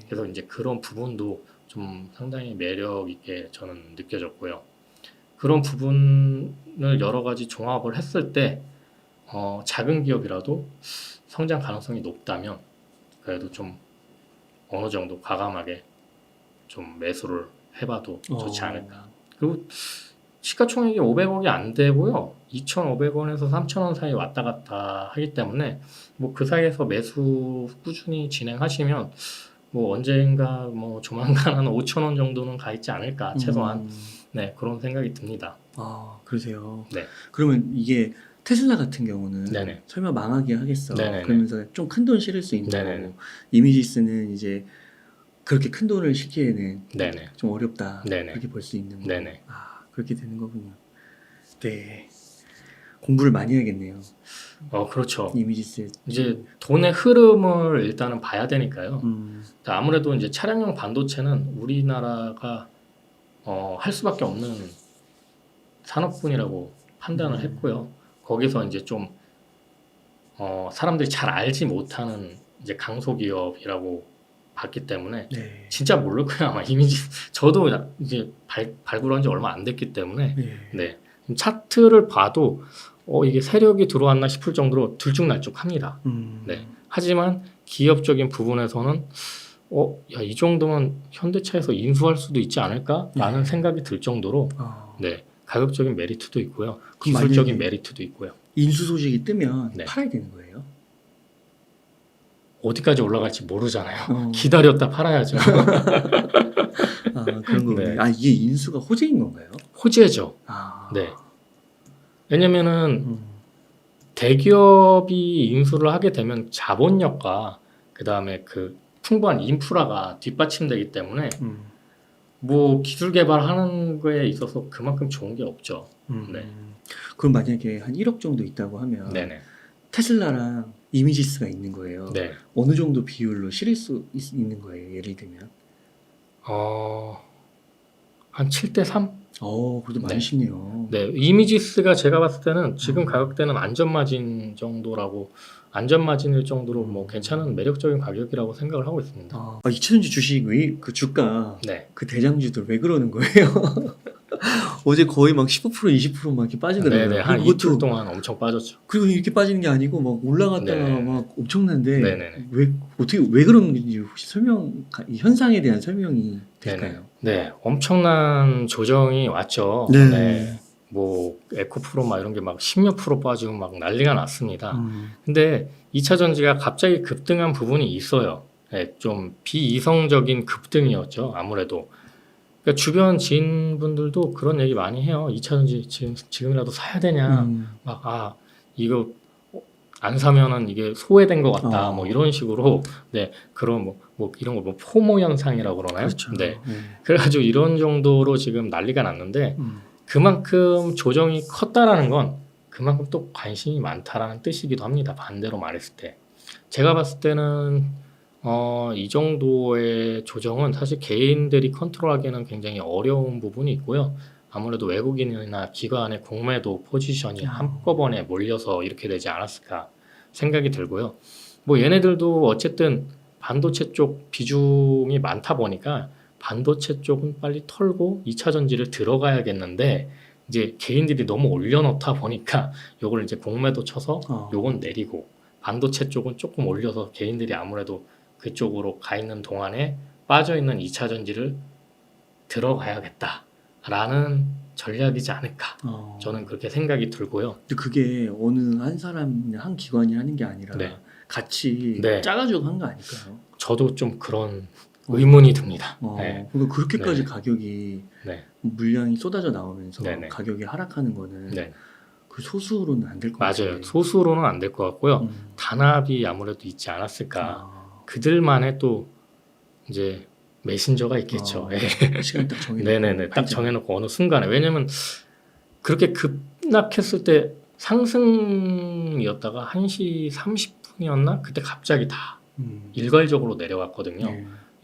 그래서 이제 그런 부분도 좀 상당히 매력 있게 저는 느껴졌고요. 그런 부분을 여러 가지 종합을 했을 때 작은 기업이라도 성장 가능성이 높다면 그래도 좀 어느 정도 과감하게 좀 매수를 해봐도 좋지 않을까. 그리고 시가총액이 500억이 안 되고요. 2,500원에서 3,000원 사이 왔다 갔다 하기 때문에 뭐 그 사이에서 매수 꾸준히 진행하시면 뭐 언젠가 뭐 조만간 한 5,000원 정도는 가 있지 않을까 최소한 네 그런 생각이 듭니다. 아 그러세요. 네. 그러면 이게 테슬라 같은 경우는 네네. 설마 망하게 하겠어. 네네네. 그러면서 좀 큰 돈 실을 수 있는 네네네. 거고 이미지스는 이제 그렇게 큰 돈을 실기에는 네네. 좀 어렵다. 네네. 그렇게 볼 수 있는 거. 네네. 아 그렇게 되는 거군요. 네. 공부를 많이 해야겠네요. 그렇죠. 이미지스 이제 돈의 흐름을 일단은 봐야 되니까요. 음. 아무래도 이제 차량용 반도체는 우리나라가 할 수밖에 없는 산업군이라고 판단을 했고요. 거기서 이제 좀 사람들이 잘 알지 못하는 이제 강소기업이라고 봤기 때문에 네. 진짜 모를 거예요. 아마 이미지 저도 이제 발굴한 지 얼마 안 됐기 때문에 네. 네. 차트를 봐도 이게 세력이 들어왔나 싶을 정도로 들쭉날쭉합니다. 네. 하지만 기업적인 부분에서는 야, 이 정도면 현대차에서 인수할 수도 있지 않을까라는 네. 생각이 들 정도로 네. 가격적인 메리트도 있고요. 그럼 기술적인 만약에 메리트도 있고요. 인수 소식이 뜨면 네. 팔아야 되는 거예요? 어디까지 올라갈지 모르잖아요. 기다렸다 팔아야죠. 그런 거군요. 네. 아 이게 인수가 호재인 건가요? 호재죠. 네. 왜냐면은 대기업이 인수를 하게 되면 자본력과 그 다음에 그 풍부한 인프라가 뒷받침되기 때문에 뭐 기술 개발하는 거에 있어서 그만큼 좋은 게 없죠. 네. 그럼 만약에 한 1억 정도 있다고 하면 네네. 테슬라랑 이미지스가 있는 거예요. 네. 어느 정도 비율로 실을 수 있는 거예요? 예를 들면? 한 7대3? 그래도 많이 네. 쉽네요. 네. 이미지스가 제가 봤을 때는 지금 가격대는 안전마진 정도라고 안전마진일 정도로 뭐 괜찮은 매력적인 가격이라고 생각을 하고 있습니다. 이차전지 주식 그 주가 네. 그 대장주들 왜 그러는 거예요? 어제 거의 막 15% 20% 막 이렇게 빠지더라고요. 네네. 한 그리고 이틀 동안 엄청 빠졌죠. 그리고 이렇게 빠지는 게 아니고 막 올라갔다가 네네. 막 엄청난데 네네네. 왜 그런 건지 혹시 이 현상에 대한 설명이 될까요? 네, 엄청난 조정이 왔죠. 네. 네. 뭐 에코프로 막 이런 게 막 10몇 프로 빠지고 막 난리가 났습니다. 근데 2차 전지가 갑자기 급등한 부분이 있어요. 네, 좀 비이성적인 급등이었죠. 아무래도. 그러니까 주변 지인분들도 그런 얘기 많이 해요. 2차 전지 지금이라도 사야 되냐. 막 이거 안 사면은 이게 소외된 것 같다. 뭐 이런 식으로 네 그런 뭐 이런 거 뭐 포모 현상이라고 그러나요? 그렇죠. 네. 그래가지고 이런 정도로 지금 난리가 났는데 그만큼 조정이 컸다라는 건 그만큼 또 관심이 많다라는 뜻이기도 합니다. 반대로 말했을 때 제가 봤을 때는 이 정도의 조정은 사실 개인들이 컨트롤하기에는 굉장히 어려운 부분이 있고요. 아무래도 외국인이나 기관의 공매도 포지션이 한꺼번에 몰려서 이렇게 되지 않았을까 생각이 들고요. 뭐 얘네들도 어쨌든 반도체 쪽 비중이 많다 보니까 반도체 쪽은 빨리 털고 2차 전지를 들어가야겠는데 이제 개인들이 너무 올려놓다 보니까 요걸 이제 공매도 쳐서 요건 내리고 반도체 쪽은 조금 올려서 개인들이 아무래도 그쪽으로 가 있는 동안에 빠져 있는 2차 전지를 들어가야겠다라는 전략이지 않을까. 저는 그렇게 생각이 들고요. 근데 그게 어느 한 사람이나 한 기관이 하는 게 아니라 네. 같이 네. 짜가지고 한 거 아닐까요? 저도 좀 그런 의문이 듭니다. 네. 그러니까 그렇게까지 네. 가격이 네. 물량이 쏟아져 나오면서 네네. 가격이 하락하는 거는 네. 그 소수로는 안 될 것 같아요. 맞아요. 소수로는 안 될 것 같고요. 단합이 아무래도 있지 않았을까. 그들만의 또 이제 메신저가 있겠죠. 예. 시간 딱 정해놓고 네네네. 딱 정해놓고 어느 순간에. 왜냐면 그렇게 급락했을 때 상승이었다가 1시 30분이었나? 그때 갑자기 다 일괄적으로 내려갔거든요.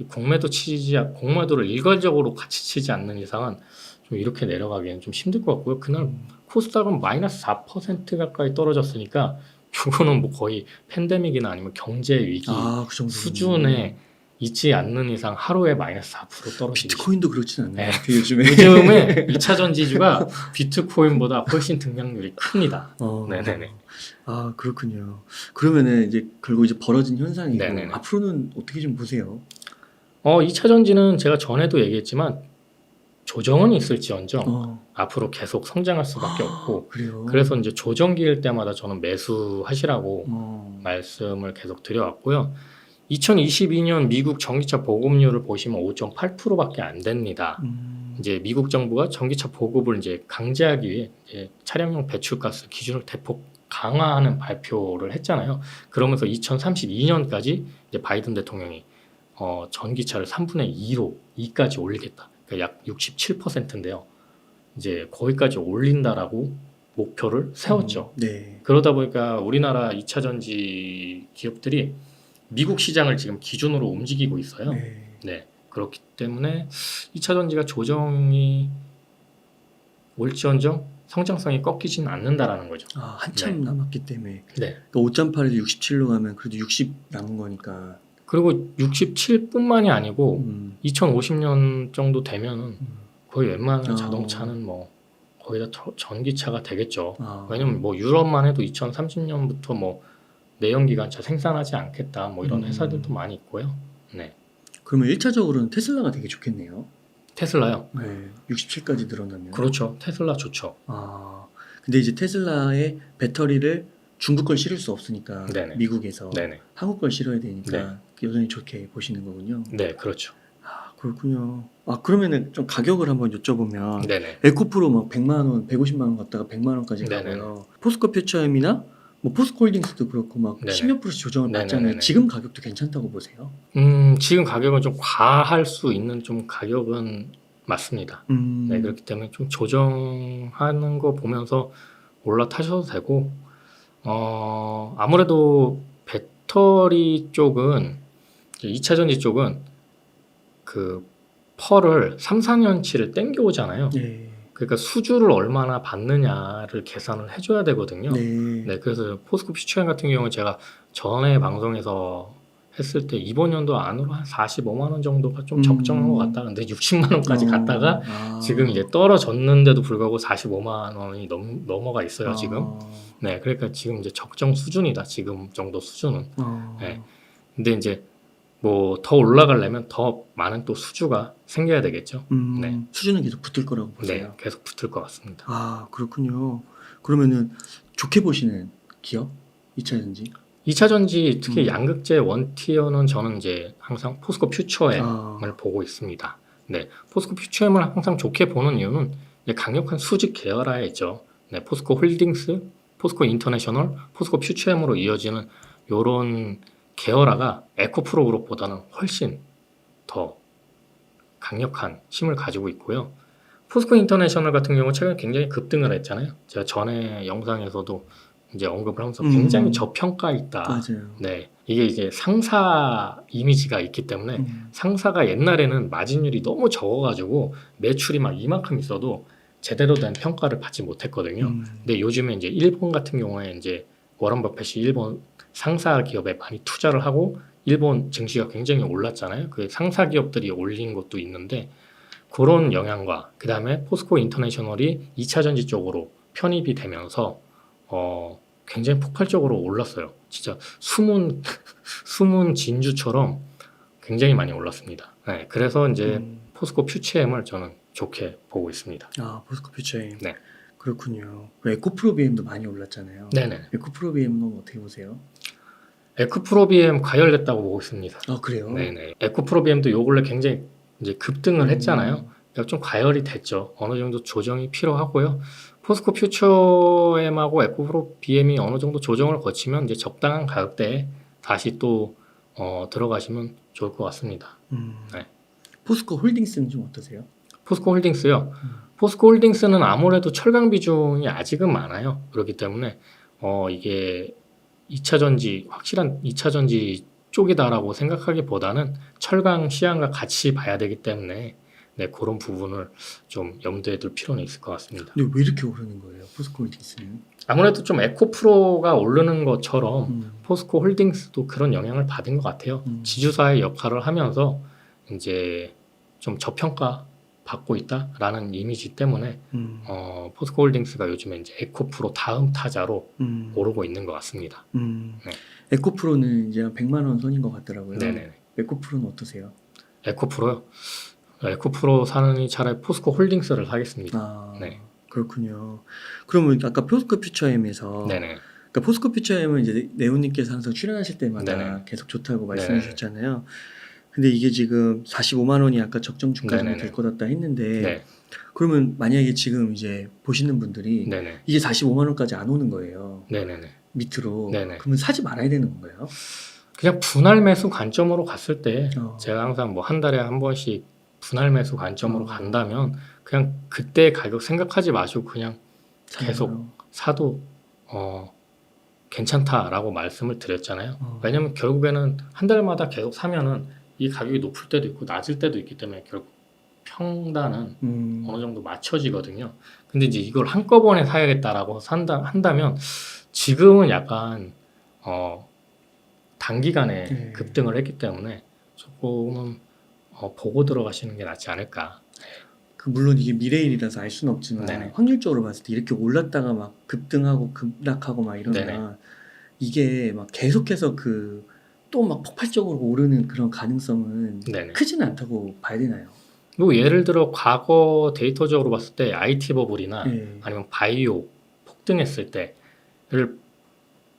공매도를 일괄적으로 같이 치지 않는 이상은 좀 이렇게 내려가기에는 좀 힘들 것 같고요. 그날 코스닥은 마이너스 4% 가까이 떨어졌으니까 이거는 뭐 거의 팬데믹이나 아니면 경제 위기 그 정도는. 수준의 있지 않는 이상 하루에 마이너스 4% 떨어지기. 비트코인도 그렇진 않나요? 네. 그 요즘에. 요즘에 2차전 지주가 비트코인보다 훨씬 등장률이 큽니다. 네네네. 아, 그렇군요. 그러면은 이제 결국 이제 벌어진 현상이고 네네네. 앞으로는 어떻게 좀 보세요? 2차전지는 제가 전에도 얘기했지만 조정은 있을지언정 앞으로 계속 성장할 수밖에 없고 그래요. 그래서 이제 조정기일 때마다 저는 매수하시라고 말씀을 계속 드려왔고요. 2022년 미국 전기차 보급률을 보시면 5.8%밖에 안 됩니다. 이제 미국 정부가 전기차 보급을 이제 강제하기 위해 이제 차량용 배출가스 기준을 대폭 강화하는 발표를 했잖아요. 그러면서 2032년까지 이제 바이든 대통령이 전기차를 3분의 2까지 올리겠다. 그러니까 약 67%인데요. 이제 거기까지 올린다라고 목표를 세웠죠. 네. 그러다 보니까 우리나라 2차 전지 기업들이 미국 시장을 지금 기준으로 움직이고 있어요. 네. 그렇기 때문에 2차 전지가 조정이 올지언정 성장성이 꺾이지는 않는다라는 거죠. 한참 남았기 때문에. 네. 5.8에서 67로 가면 그래도 60 남은 거니까. 그리고 67뿐만이 아니고 2050년 정도 되면은 거의 웬만한 자동차는 뭐 거의 다 전기차가 되겠죠. 왜냐면 뭐 유럽만 해도 2030년부터 뭐 내연기관차 생산하지 않겠다 뭐 이런 회사들도 많이 있고요. 네. 그러면 1차적으로는 테슬라가 되게 좋겠네요. 테슬라요? 네. 67까지 늘어나면. 그렇죠. 테슬라 좋죠. 근데 이제 테슬라의 배터리를 중국 걸 실을 수 없으니까 네네. 미국에서 네네. 한국 걸 실어야 되니까 네. 여전히 좋게 보시는 거군요. 네, 그렇죠. 그렇군요. 그러면은 좀 가격을 한번 여쭤보면 네네. 에코프로 막 100만 원, 150만 원 갔다가 100만 원까지 네네. 가고요. 포스코 퓨처엠이나 뭐 포스코홀딩스도 그렇고 막 네네. 10몇 프로씩 조정을 받잖아요. 네네네네. 지금 가격도 괜찮다고 보세요? 지금 가격은 좀 과할 수 있는 좀 가격은 맞습니다. 네, 그렇기 때문에 좀 조정하는 거 보면서 올라타셔도 되고, 아무래도 배터리 쪽은, 2차 전지 쪽은 그 펄을 3, 4년치를 땡겨오잖아요. 네. 그러니까 수주를 얼마나 받느냐를 계산을 해줘야 되거든요. 네. 네, 그래서 포스코 퓨처엠 같은 경우는 제가 전에 방송에서 했을 때 이번 연도 안으로 한 45만 원 정도가 좀 적정한 것 같다. 근데 60만 원까지 갔다가 지금 이제 떨어졌는데도 불구하고 45만 원이 넘어가 있어요, 지금. 네, 그러니까 지금 이제 적정 수준이다. 지금 정도 수준은. 네. 근데 이제 뭐 더 올라가려면 더 많은 또 수주가 생겨야 되겠죠. 네. 수주는 계속 붙을 거라고 보세요? 네, 계속 붙을 것 같습니다. 그렇군요. 그러면은 좋게 보시는 기업? 2차 전지? 2차 전지 특히 양극재 원티어는 저는 이제 항상 포스코 퓨처엠을 보고 있습니다. 네, 포스코 퓨처엠을 항상 좋게 보는 이유는 이제 강력한 수직 계열화에 있죠. 네, 포스코 홀딩스, 포스코 인터내셔널, 포스코 퓨처엠으로 이어지는 요런 계열화가 에코프로 그룹보다는 훨씬 더 강력한 힘을 가지고 있고요. 포스코 인터내셔널 같은 경우 최근에 굉장히 급등을 했잖아요. 제가 전에 영상에서도 이제 언급을 하면서 굉장히 저평가 있다. 맞아요. 네, 이게 이제 상사 이미지가 있기 때문에 상사가 옛날에는 마진율이 너무 적어가지고 매출이 막 이만큼 있어도 제대로 된 평가를 받지 못했거든요. 근데 요즘에 이제 일본 같은 경우에 이제 워런 버핏이 일본 상사 기업에 많이 투자를 하고 일본 증시가 굉장히 올랐잖아요. 그 상사 기업들이 올린 것도 있는데 그런 영향과 그 다음에 포스코 인터내셔널이 2차 전지 쪽으로 편입이 되면서 굉장히 폭발적으로 올랐어요. 진짜 숨은 진주처럼 굉장히 많이 올랐습니다. 네, 그래서 이제 포스코 퓨처엠을 저는 좋게 보고 있습니다. 포스코 퓨처엠. 네. 그렇군요. 에코프로비엠도 많이 올랐잖아요. 네네. 에코프로비엠은 어떻게 보세요? 에코프로비엠 과열됐다고 보고 있습니다. 그래요? 네네. 에코프로비엠도 요 근래 굉장히 이제 급등을 했잖아요. 그러니까 좀 과열이 됐죠. 어느 정도 조정이 필요하고요. 포스코 퓨처엠하고 에코프로비엠이 어느 정도 조정을 거치면 이제 적당한 가격대에 다시 또 들어가시면 좋을 것 같습니다. 네. 포스코 홀딩스는 좀 어떠세요? 포스코 홀딩스요. 포스코 홀딩스는 아무래도 철강 비중이 아직은 많아요. 그렇기 때문에 이게 2차 전지 확실한 2차 전지 쪽이다라고 생각하기보다는 철강 시황과 같이 봐야 되기 때문에 네, 그런 부분을 좀 염두에 둘 필요는 있을 것 같습니다. 근데 왜 이렇게 오르는 거예요? 포스코홀딩스는? 아무래도 좀 에코프로가 오르는 것처럼 포스코 홀딩스도 그런 영향을 받은 것 같아요. 지주사의 역할을 하면서 이제 좀 저평가 받고 있다라는 이미지 때문에 포스코 홀딩스가 요즘에 이제 에코프로 다음 타자로 오르고 있는 것 같습니다. 네. 에코프로는 이제 한 100만 원 선인 것 같더라고요. 네네. 에코프로는 어떠세요? 에코프로요? 에코프로 사느니 차라리 포스코 홀딩스를 사겠습니다. 아, 네. 그렇군요. 그러면 아까 포스코 퓨처엠에서 네네. 그러니까 포스코 퓨처엠은 이제 네오님께서 항상 출연하실 때마다 네네. 계속 좋다고 말씀해 네네. 주셨잖아요. 근데 이게 지금 45만 원이 아까 적정 주가가 네네네. 될 것 같다 했는데 네. 그러면 만약에 지금 이제 보시는 분들이 네네. 이게 45만 원까지 안 오는 거예요. 네네네. 밑으로. 네네. 그러면 사지 말아야 되는 건가요? 그냥 분할 매수 관점으로 갔을 때 어. 제가 항상 뭐 한 달에 한 번씩 분할 매수 관점으로 어. 간다면 그냥 그때 가격 생각하지 마시고 그냥 계속 사나요? 사도 괜찮다라고 말씀을 드렸잖아요. 어. 왜냐면 결국에는 한 달마다 계속 사면은 이 가격이 높을 때도 있고 낮을 때도 있기 때문에 결국 평단은 어느 정도 맞춰지거든요. 근데 이제 이걸 한꺼번에 사야겠다라고 한다면 지금은 약간 단기간에 네. 급등을 했기 때문에 조금은 보고 들어가시는 게 낫지 않을까. 물론 이게 미래일이라서 알 수는 없지만 네네. 확률적으로 봤을 때 이렇게 올랐다가 막 급등하고 급락하고 막 이러면 네네. 이게 막 계속해서 또 막 폭발적으로 오르는 그런 가능성은 네네. 크지는 않다고 봐야 되나요? 뭐 예를 들어 과거 데이터적으로 봤을 때 IT 버블이나 네. 아니면 바이오 폭등했을 때를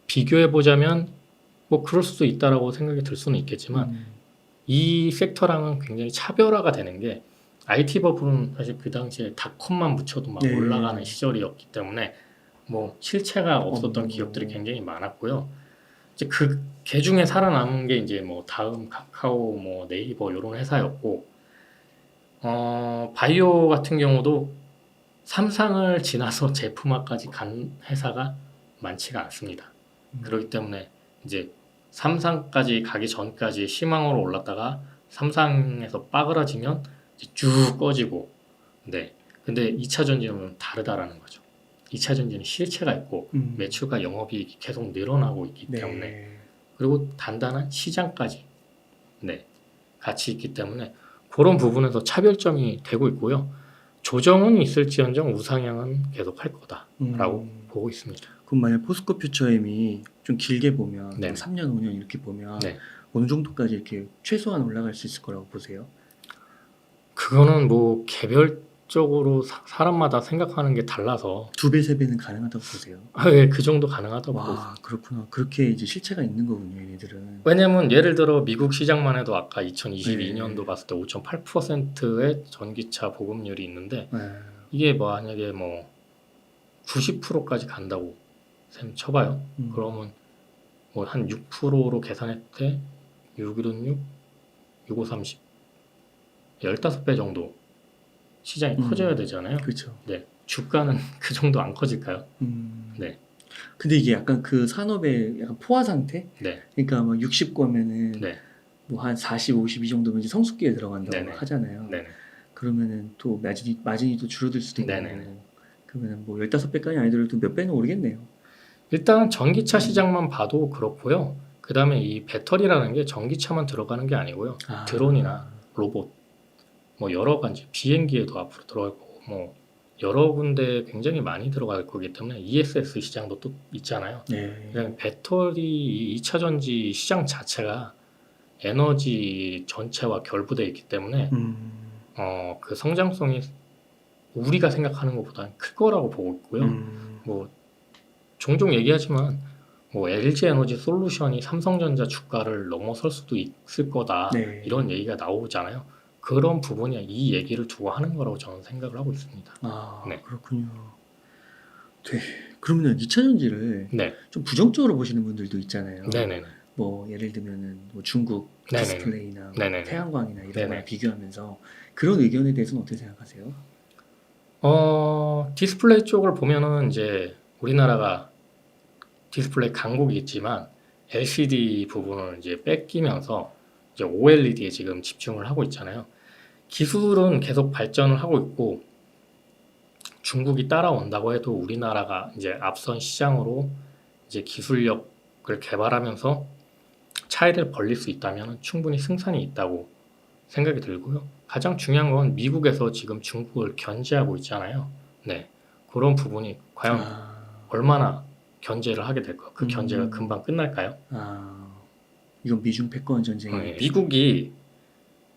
비교해 보자면 뭐 그럴 수도 있다라고 생각이 들 수는 있겠지만 이 섹터랑은 굉장히 차별화가 되는 게 IT 버블은 사실 그 당시에 닷컴만 붙여도 막 네. 올라가는 시절이었기 때문에 뭐 실체가 없었던 어. 기업들이 굉장히 많았고요. 이제 그 중에 살아남은 게 이제 뭐 다음 카카오, 뭐 네이버 이런 회사였고, 바이오 같은 경우도 삼상을 지나서 제품화까지 간 회사가 많지가 않습니다. 그렇기 때문에 이제 삼상까지 가기 전까지 희망으로 올랐다가 삼상에서 빠그라지면 이제 쭉 꺼지고, 네. 근데 2차 전지는 다르다라는 거죠. 2차 전지는 실체가 있고 매출과 영업이익이 계속 늘어나고 있기 때문에 네. 그리고 단단한 시장까지 네, 같이 있기 때문에 그런 부분에서 차별점이 되고 있고요. 조정은 있을지언정 우상향은 계속 할 거다라고 보고 있습니다. 그럼 만약 포스코 퓨처엠이 좀 길게 보면 네. 뭐 3년, 5년 이렇게 보면 네. 어느 정도까지 이렇게 최소한 올라갈 수 있을 거라고 보세요? 그거는 뭐 개별적으로 사람마다 생각하는 게 달라서 2배, 3배는 가능하다고 보세요? 예, 그 정도 가능하다고 보고 있습니다. 와, 그렇구나. 그렇게 이제 실체가 있는 거군요, 얘네들은. 왜냐면 예를 들어 미국 시장만 해도 아까 2022년도 네. 봤을 때 5.8%의 전기차 보급률이 있는데 네. 이게 만약에 뭐 90%까지 간다고 쳐봐요. 그러면 뭐 한 6%로 계산했을 때 6, 1은 6, 6, 5, 30 15배 정도 시장이 커져야 되잖아요. 그렇죠. 네, 주가는 그 정도 안 커질까요? 네. 근데 이게 약간 그 산업의 약간 포화 상태? 네. 그러니까 뭐 60거면은 네. 뭐 한 40, 50 이 정도면 이제 성숙기에 들어간다고 네네. 하잖아요. 네네. 그러면은 또 마진이 또 줄어들 수도 있고. 네네네. 그러면은 뭐 15배까지 아니더라도 몇 배는 오르겠네요. 일단 전기차 시장만 봐도 그렇고요. 그 다음에 이 배터리라는 게 전기차만 들어가는 게 아니고요. 드론이나 로봇, 뭐 여러 가지 비행기에도 앞으로 들어갈 거고, 뭐 여러 군데 굉장히 많이 들어갈 거기 때문에 ESS 시장도 또 있잖아요. 네. 그다음에 배터리 2차 전지 시장 자체가 에너지 전체와 결부되어 있기 때문에 그 성장성이 우리가 생각하는 것보다는 클 거라고 보고 있고요. 뭐 종종 얘기하지만 뭐 LG 에너지 솔루션이 삼성전자 주가를 넘어설 수도 있을 거다 네. 이런 얘기가 나오잖아요. 그런 부분이 이 얘기를 두고 하는 거라고 저는 생각을 하고 있습니다. 아, 네. 그렇군요. 네. 그러면 2차 전지를 네. 좀 부정적으로 보시는 분들도 있잖아요. 네네네. 뭐 예를 들면은 뭐 중국 네네네. 디스플레이나 뭐 네네네. 태양광이나 이런 네네. 거랑 비교하면서 그런 의견에 대해서는 어떻게 생각하세요? 디스플레이 쪽을 보면은 이제 우리나라가 디스플레이 강국이 있지만 LCD 부분을 이제 뺏기면서 이제 OLED에 지금 집중을 하고 있잖아요. 기술은 계속 발전을 하고 있고 중국이 따라온다고 해도 우리나라가 이제 앞선 시장으로 이제 기술력을 개발하면서 차이를 벌릴 수 있다면 충분히 승산이 있다고 생각이 들고요. 가장 중요한 건 미국에서 지금 중국을 견제하고 있잖아요. 네, 그런 부분이 과연 얼마나 견제를 하게 될까? 그 견제가 금방 끝날까요? 이건 미중 패권 전쟁이. 네, 미국이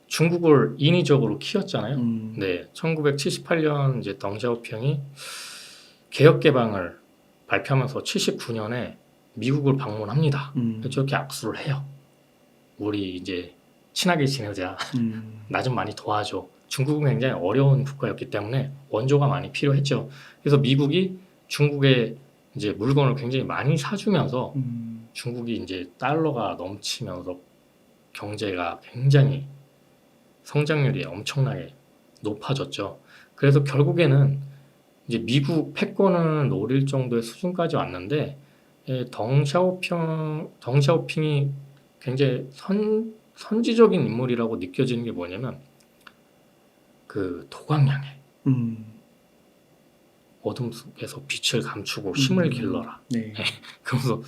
중국을 인위적으로 키웠잖아요. 네, 1978년 이제 덩샤오핑이 개혁 개방을 발표하면서 79년에 미국을 방문합니다. 저렇게 악수를 해요. 우리 이제 친하게 지내자. 나 좀 많이 도와줘. 중국은 굉장히 어려운 국가였기 때문에 원조가 많이 필요했죠. 그래서 미국이 중국에 이제 물건을 굉장히 많이 사주면서 중국이 이제 달러가 넘치면서 경제가 굉장히 성장률이 엄청나게 높아졌죠. 그래서 결국에는 이제 미국 패권을 노릴 정도의 수준까지 왔는데 덩샤오핑이 굉장히 선지적인 인물이라고 느껴지는 게 뭐냐면 그 도광양해 어둠 속에서 빛을 감추고 힘을 길러라. 네. 그러면서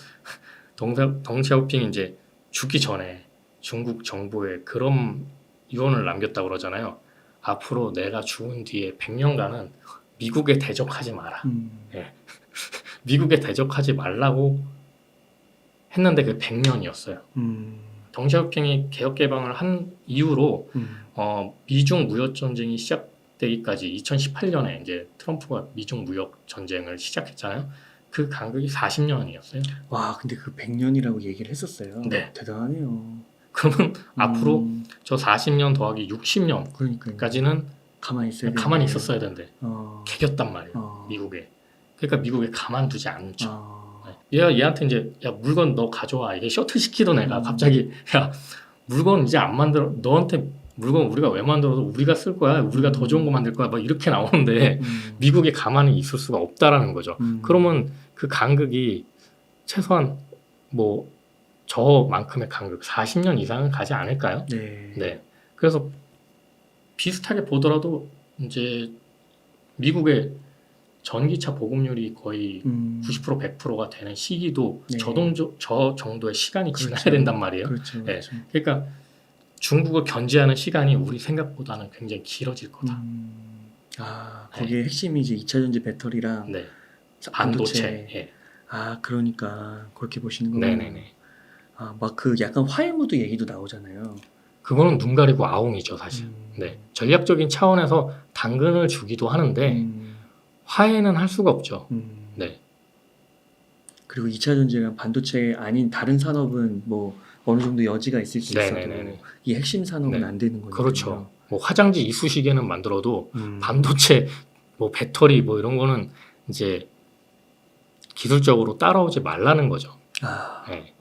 덩샤오핑이 이제 죽기 전에 중국 정부에 그런 유언을 남겼다고 그러잖아요. 앞으로 내가 죽은 뒤에 100년간은 미국에 대적하지 마라. 예. 미국에 대적하지 말라고 했는데 그게 100년이었어요. 덩샤오핑이 개혁 개방을 한 이후로 미중 무역 전쟁이 시작되기까지 2018년에 이제 트럼프가 미중 무역 전쟁을 시작했잖아요. 그 간격이 40년이었어요. 와, 근데 그 100년이라고 얘기를 했었어요. 네. 대단하네요. 그러면 앞으로 저 40년 더하기 60년까지는 그러니까요. 가만히 있었어야 되는데 개겼단 말이에요. 미국에. 그러니까 미국에 가만두지 않죠. 얘한테 이제 야 물건 너 가져와 이게 셔틀 시키던 애가 갑자기 야 물건 이제 안 만들어 너한테 물건 우리가 왜 만들어서 우리가 쓸 거야 우리가 더 좋은 거 만들 거야 막 이렇게 나오는데 미국에 가만히 있을 수가 없다라는 거죠. 그러면 그 간극이 최소한 뭐 저만큼의 간극 40년 이상은 가지 않을까요? 네. 그래서 비슷하게 보더라도 이제 미국의 전기차 보급률이 거의 90% 100%가 되는 시기도 저 정도의 시간이 지나야 된단 말이에요. 그렇죠. 네. 그러니까 중국을 견제하는 시간이 우리 생각보다는 굉장히 길어질 거다. 거기에 핵심이 이제 2차 전지 배터리랑 반도체. 예. 그러니까 그렇게 보시는 거예요. 네네네. 막 그 약간 화해무드 얘기도 나오잖아요. 그거는 눈 가리고 아웅이죠, 사실. 네. 전략적인 차원에서 당근을 주기도 하는데 화해는 할 수가 없죠. 네. 그리고 2차 전지가 반도체 아닌 다른 산업은 뭐 어느 정도 여지가 있을 수 있어도 이 핵심 산업은 안 되는 거니까요. 그렇죠. 뭐 화장지 이쑤시개는 만들어도 반도체, 뭐 배터리 뭐 이런 거는 이제 기술적으로 따라오지 말라는 거죠. 네.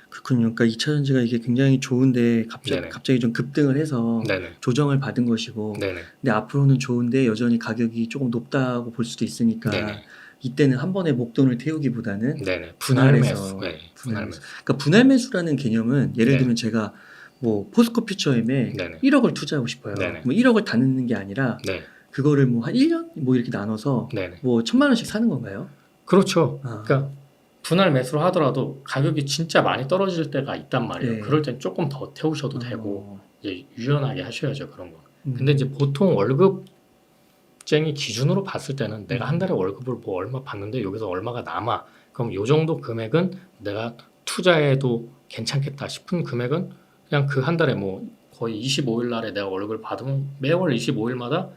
그렇군요. 그러니까 2차 전지가 이게 굉장히 좋은데 갑자기 좀 급등을 해서 조정을 받은 것이고 근데 앞으로는 좋은데 여전히 가격이 조금 높다고 볼 수도 있으니까 이때는 한 번에 목돈을 태우기보다는 분할 매수. 그러니까 분할 매수라는 개념은 예를 들면 제가 뭐 포스코 퓨처엠에 1억을 투자하고 싶어요. 뭐 1억을 다 넣는 게 아니라 그거를 뭐 한 1년 뭐 이렇게 나눠서 뭐 1,000만 원씩 사는 건가요? 그렇죠. 그러니까 분할 매수를 하더라도 가격이 진짜 많이 떨어질 때가 있단 말이에요. 그럴 땐 조금 더 태우셔도 되고 이제 유연하게 하셔야죠 그런 거. 근데 이제 보통 월급쟁이 기준으로 봤을 때는 내가 한 달에 월급을 뭐 얼마 받는데 여기서 얼마가 남아. 그럼 요 정도 금액은 내가 투자해도 괜찮겠다 싶은 금액은 그냥 그 한 달에 뭐 거의 25일 날에 내가 월급을 받으면 매월 25일마다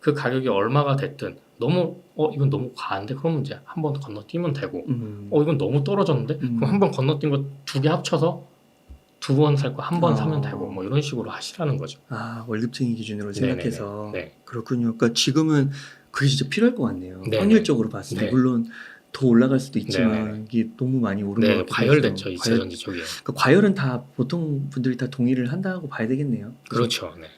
그 가격이 얼마가 됐든 너무 이건 너무 과한데 그러면 이제 한 번 건너뛰면 되고 이건 너무 떨어졌는데 그럼 한 번 건너뛴 거 두 개 합쳐서 두 번 살 거 한 번 사면 되고 뭐 이런 식으로 하시라는 거죠. 월급쟁이 기준으로 생각해서 그렇군요. 그러니까 지금은 그게 진짜 필요할 것 같네요. 확률적으로 봤을 때 물론 더 올라갈 수도 있지만 이게 너무 많이 오른 것 같아요. 과열됐죠 2차 전지 쪽에. 그러니까 과열은 다 보통 분들이 다 동의를 한다고 봐야 되겠네요. 그렇죠. 네.